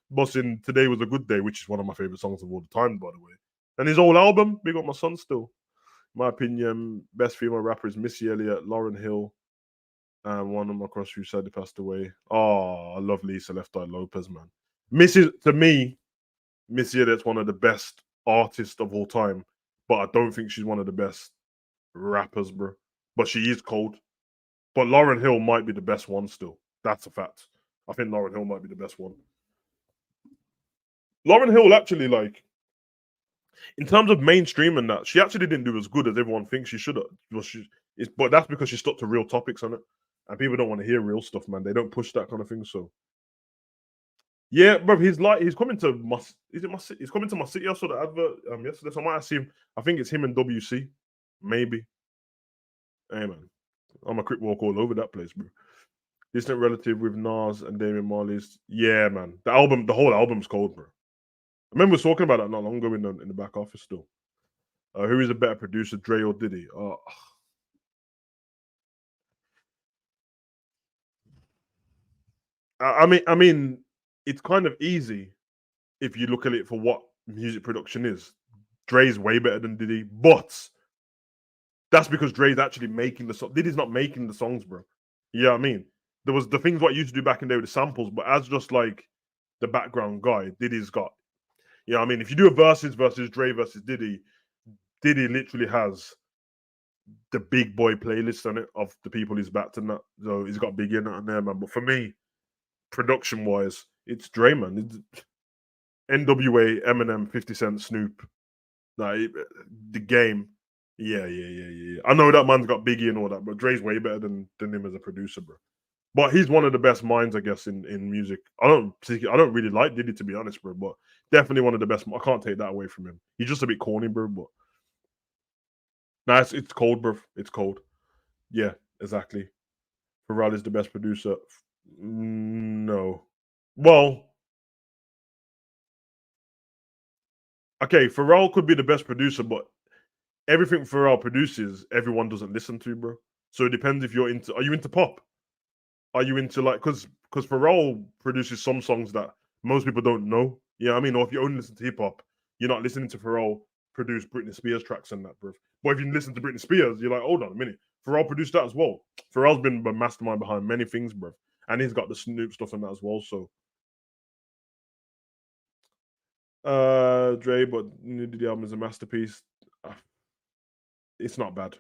busting Today Was a Good Day, which is one of my favorite songs of all the time, by the way. And his old album, big up my son still. My opinion, best female rapper is Missy Elliott, Lauryn Hill, and one of my crush who sadly passed away. Oh, I love Lisa Left Eye Lopez, man. To me, Missy Elliott's one of the best artists of all time, but I don't think she's one of the best rappers, bro. But she is cold. But Lauryn Hill might be the best one still. That's a fact. I think Lauryn Hill might be the best one. Lauryn Hill actually, like, in terms of mainstream and that, she actually didn't do as good as everyone thinks she should have. But that's because she stuck to real topics on it. And people don't want to hear real stuff, man. They don't push that kind of thing. So yeah, bro, he's coming to he's coming to my city. I saw the advert yesterday, so I might see him. I think it's him and WC, maybe. Hey man, I'm a quick walk all over that place, bro. Distant relative with Nas and Damian Marley's. Yeah, man. The whole album's cold, bro. I remember talking about that not long ago in the back office still. Who is a better producer, Dre or Diddy? I mean, it's kind of easy if you look at it for what music production is. Dre's way better than Diddy, but that's because Dre's actually making the song. Diddy's not making the songs, bro. You know what I mean? There was the things what I used to do back in the day with the samples, but as just like the background guy, Diddy's got. You know what I mean? If you do a versus Dre versus Diddy literally has the big boy playlist on it of the people he's backed and that. So he's got Biggie in it on there, man. But for me, production wise, it's Dre, man. It's NWA, Eminem, 50 Cent, Snoop. Like the game. Yeah. I know that man's got Biggie and all that, but Dre's way better than him as a producer, bro. But he's one of the best minds, I guess, in music. I don't really like Diddy, to be honest, bro, but definitely one of the best. I can't take that away from him. He's just a bit corny, bro, but it's cold, bro. It's cold. Yeah, exactly. Pharrell is the best producer. No. Well, okay, Pharrell could be the best producer, but everything Pharrell produces, everyone doesn't listen to, bro. So it depends if you're into. Are you into pop? Are you into like because Pharrell produces some songs that most people don't know? Yeah, I mean, or if you only listen to hip hop, you're not listening to Pharrell produce Britney Spears tracks and that, bro. But if you listen to Britney Spears, you're like, hold on a minute, Pharrell produced that as well. Pharrell's been the mastermind behind many things, bro, and he's got the Snoop stuff and that as well. So, Dre, but the album is a masterpiece. It's not bad.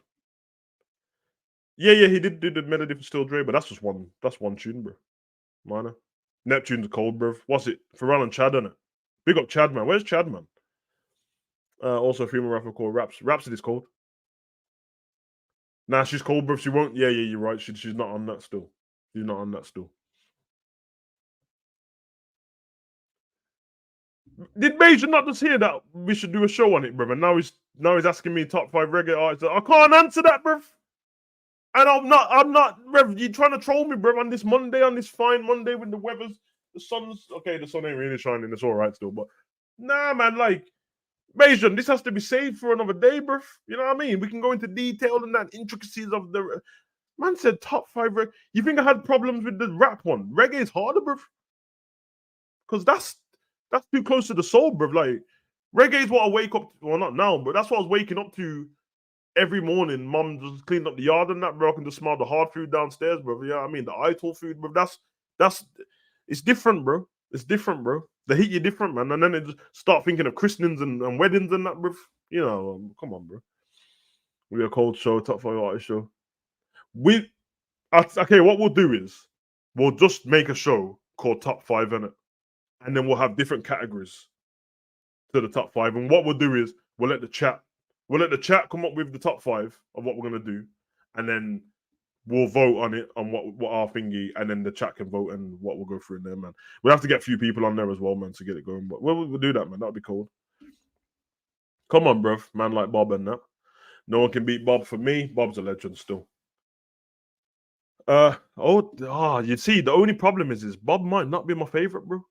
Yeah, he did do the melody for Still Dre, but that's just one. That's one tune, bro. Minor. Neptune's cold, bro. What's it? Pharrell and Chad, innit? Big up Chad, man. Where's Chad, man? Also a female rapper called Rhapsody's cold. Nah, she's cold, bro. She won't. Yeah, you're right. She's not on that still. She's not on that still. Did Major not just hear that we should do a show on it, bro? And now he's asking me top 5 reggae artists. I can't answer that, bro. And I'm not, Rev. You trying to troll me, bro? On this fine Monday when the sun's okay. The sun ain't really shining. It's all right still, but nah, man. Like, Mason, this has to be saved for another day, bro. You know what I mean? We can go into detail and that intricacies of the man said top 5. You think I had problems with the rap one? Reggae is harder, bro. Because that's too close to the soul, bro. Like, reggae is what I wake up. Well, not now, but that's what I was waking up to every morning, mum just cleaned up the yard and that, bro. I can just smell the hard food downstairs, bro. You know what I mean? The Ital food, bro. That's it's different, bro. It's different, bro. They hit you different, man. And then they just start thinking of christenings and weddings and that, bro. You know, come on, bro. We're a cold show, top 5 artist show. Okay, what we'll do is we'll just make a show called Top 5, innit? And then we'll have different categories to the top 5. And what we'll do is we'll let the chat come up with the top 5 of what we're gonna do, and then we'll vote on it on what our thingy, and then the chat can vote and what we'll go through in there, man. We'll have to get a few people on there as well, man, to get it going. But we'll do that, man. That'll be cool. Come on, bruv. Man like Bob and that. No one can beat Bob for me. Bob's a legend still. You see, the only problem is Bob might not be my favorite, bro.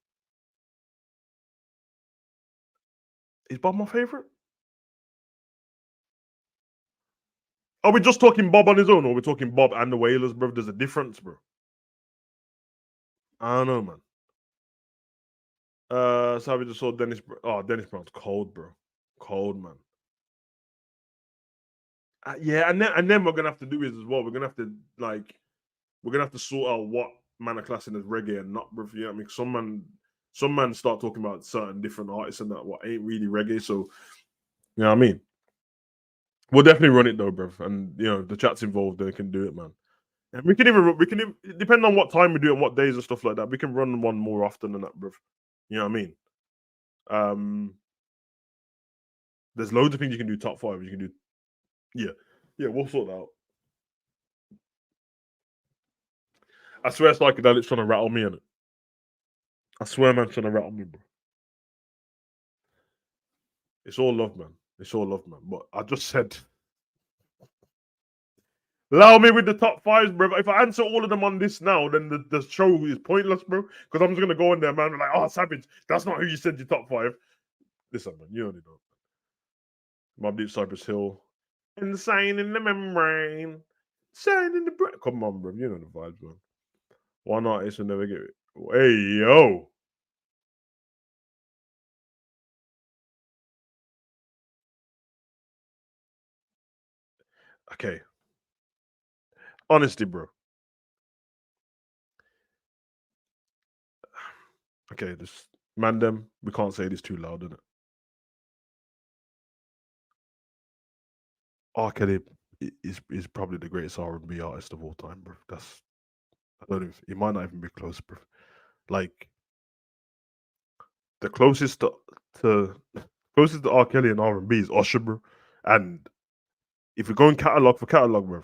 Is Bob my favorite? Are we just talking Bob on his own, or are we talking Bob and the Wailers, bro? There's a difference, bro. I don't know, man. So we just saw Dennis. Dennis Brown's cold, bro. Cold, man. Yeah, and then we're gonna have to do is as well. We're gonna have to sort out what man are classing as reggae and not, bro. You know what I mean? Some man start talking about certain different artists and that what ain't really reggae. So, you know what I mean? We'll definitely run it though, bro. And you know the chat's involved; they can do it, man. And we can even depending on what time we do it and what days and stuff like that. We can run one more often than that, bro. You know what I mean? There's loads of things you can do. Top 5, you can do. Yeah, we'll sort that out. I swear, psychedelic's trying to rattle me in it. I swear, man, trying to rattle me, bro. It's all love, man. It's all love, man. But I just said, allow me with the top 5s, bro. If I answer all of them on this now, then the show is pointless, bro. Because I'm just gonna go in there, man. Like, oh, Savage, that's not who you said your top 5. Listen, man, you already know. Mobb Deep, Cypress Hill, Insane in the Membrane, Shine in the Brain. Come on, bro. You know the vibes, man. One artist will never get it. Hey, yo. Okay. Honestly, bro. Okay, this man, them, we can't say this too loud, innit? R. Kelly is probably the greatest R&B artist of all time, bro. I don't know, he might not even be close, bro. Like the closest to R. Kelly and R&B is Usher, bro. And if we're going catalog for catalog, bro,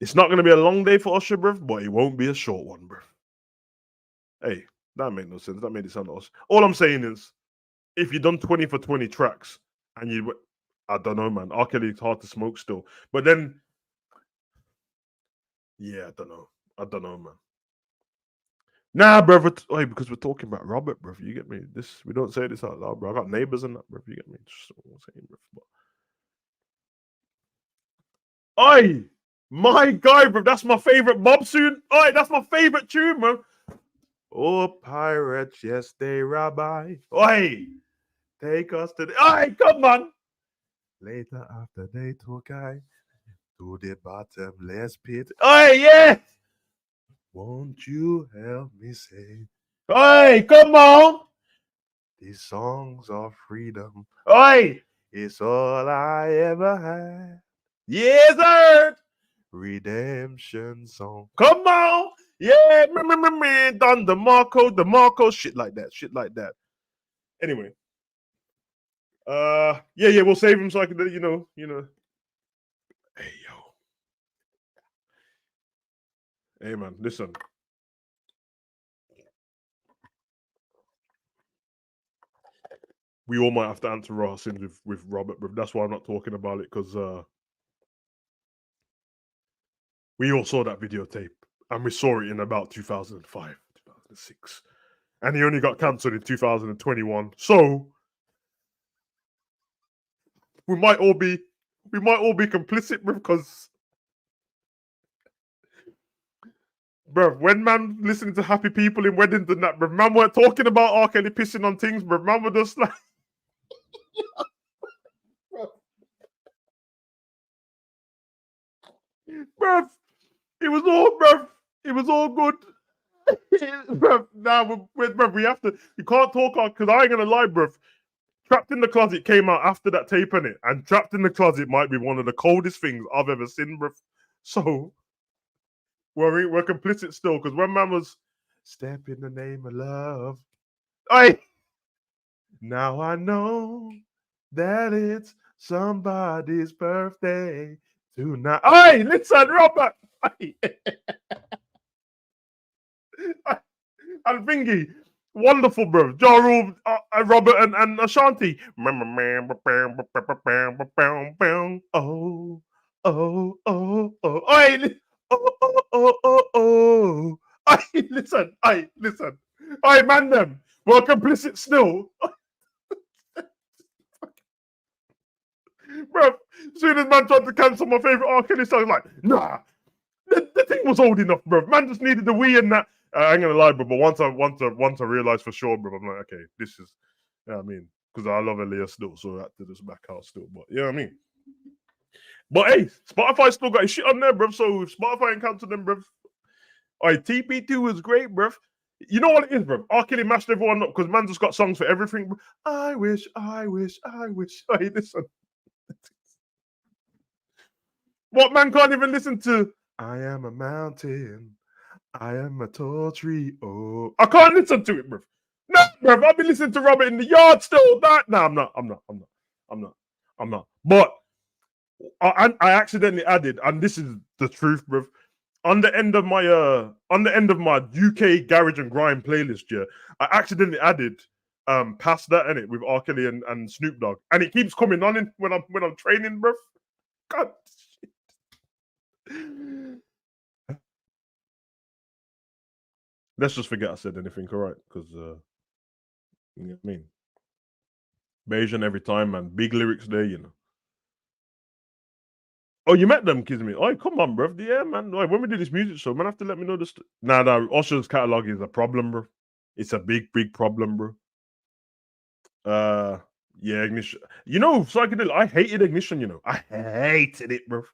it's not gonna be a long day for Usher, bro, but it won't be a short one, bro. Hey, that made no sense. That made it sound awesome. All I'm saying is, if you done 20 for 20 tracks and I don't know, man. R. Kelly's hard to smoke still, but then, yeah, I don't know, man. Nah, bro. Because we're talking about Robert, bro. You get me? We don't say this out loud, bro. I got neighbors and that, bro. You get me? Just what I'm saying, bro. Oi, my guy, bro. That's my favorite mob tune. Oi, that's my favorite tune, bro. Oh, pirates, yes, they rob I. Oi, take us to the. Oi, come on. Later after they took I to the bottomless pit. Oi, yeah. Won't you help me say? Oi, come on. These songs of freedom. Oi, it's all I ever had. Yes, sir. Redemption song. Come on. Yeah, man, done the Marco, shit like that. Anyway. Yeah, we'll save him so I can, you know. Hey, yo. Hey, man, listen. We all might have to answer our sins with Robert, but that's why I'm not talking about it, because we all saw that videotape, and we saw it in about 2005, 2006. And he only got cancelled in 2021. So we might all be complicit, because bruv, when man listening to happy people in weddings and that, bruv, man weren't talking about R. Kelly pissing on things, bruv. Man were just like bruv. It was all, bruv. It was all good. Bruv, now, bruv, we have to. You can't talk on because I ain't gonna lie, bruv. Trapped in the Closet came out after that tape in it, and Trapped in the Closet might be one of the coldest things I've ever seen, bruv. So we're complicit still because when man was step in the name of love, hey, now I know that it's somebody's birthday tonight. Hey, listen, Robert. Hey. And Thingy, wonderful, bro. Ja Rule, Robert, and Ashanti. Oh, oh, oh, oh. Hey, oh. Hey, listen. Hey, man, them. We're complicit still. Bro, as soon as man tried to cancel my favorite R. Kelly song, like, nah. The thing was old enough, bro. Man just needed the Wii and that. I ain't gonna lie, bro. But once I realized for sure, bro, I'm like, okay, this is, you know what I mean? Because I love Aaliyah still, so I had to just back out still. But you know what I mean? But hey, Spotify still got his shit on there, bro. So if Spotify ain't cancelled them, bro. Alright, TP2 is great, bro. You know what it is, bro? R. Kelly mashed everyone up because man just got songs for everything, bro. I wish. Hey, listen. What man can't even listen to? I am a mountain. I am a tall tree. Oh, I can't listen to it, bro. No, bro. I've been listening to Robert in the yard still. No, I'm not. But I accidentally added, and this is the truth, bro. On the end of my UK garage and grime playlist, yeah, I accidentally added past that in it with R. Kelly and Snoop Dogg, and it keeps coming on in when I'm training, bro. God. Let's just forget I said anything, all right? Because you know what I mean. Bayesian every time, man. Big lyrics there, you know. Oh, you met them, Kismet. Oh, come on, bro. Yeah, man. Like, when we do this music show, man, have to let me know this. Nah, Usher's catalog is a problem, bro. It's a big problem, bro. Yeah, Ignition. You know, psychedelic. I hated Ignition. You know, I hated it, bro.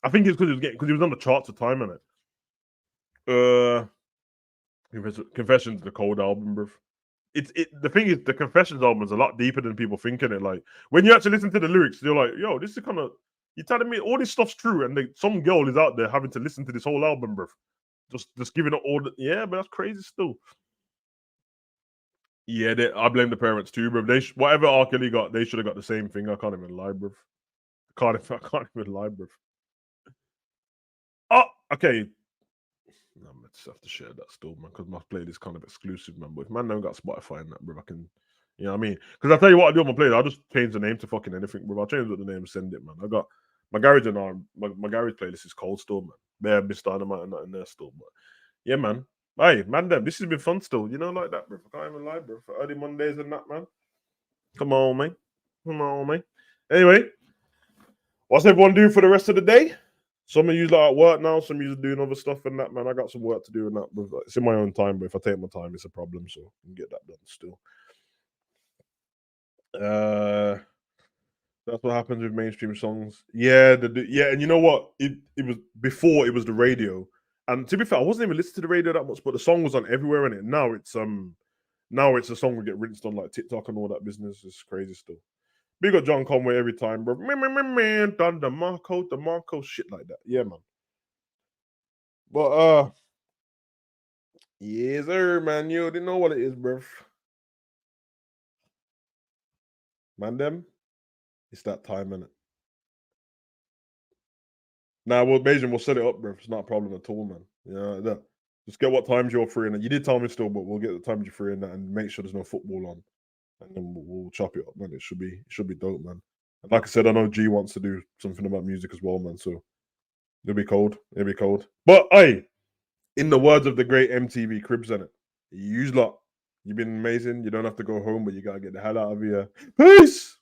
I think it's because he was on the charts at the time, innit? Confessions, the cold album, bro. The thing is, the Confessions album is a lot deeper than people thinking it. Like when you actually listen to the lyrics, you're like, yo, this is kind of, you're telling me all this stuff's true, and some girl is out there having to listen to this whole album, bro. Just giving it all. Yeah, but that's crazy still. Yeah, I blame the parents too, bro. Whatever R. Kelly got, they should have got the same thing. I can't even lie, bro. I can't even lie, bro. Oh, okay. I'm gonna just have to share that still, man, because my playlist is kind of exclusive, man. But if man don't got Spotify and that, bro, I can, you know what I mean? Because I tell you what I do on my playlist, I'll just change the name to fucking anything, bro. I'll change what the name, send it, man. I got my garage and my garage playlist is cold still, man. There, Mr. Dynamite and that in there still, but yeah, man. Hey, man, this has been fun still, you know, like that, bro. I can't even lie, bro. For early Mondays and that, man. Come on, man. Anyway, what's everyone doing for the rest of the day? Some of you like at work now, some of you doing other stuff and that, man. I got some work to do and that, but it's in my own time. But if I take my time, it's a problem, so I can get that done still. That's what happens with mainstream songs. Yeah, and you know what? It was before it was the radio, and to be fair, I wasn't even listening to the radio that much, but the song was on everywhere in it. Now it's a song we get rinsed on like TikTok and all that business. It's crazy still. Big up John Conway every time, bro. Man, done the Marco, shit like that. Yeah, man. But yes, sir, man. You already know what it is, bro. Man, them, it's that time, innit? Nah, well, Bayesian, we'll set it up, bro. It's not a problem at all, man. Yeah, just get what times you're free, and you did tell me still, but we'll get the times you're free in that, and make sure there's no football on, and then we'll chop it up, man. It should be dope, man. And like I said, I know G wants to do something about music as well, man. So it'll be cold. But hey, in the words of the great MTV Cribs, innit? You lot, you've been amazing. You don't have to go home, but you gotta get the hell out of here. Peace.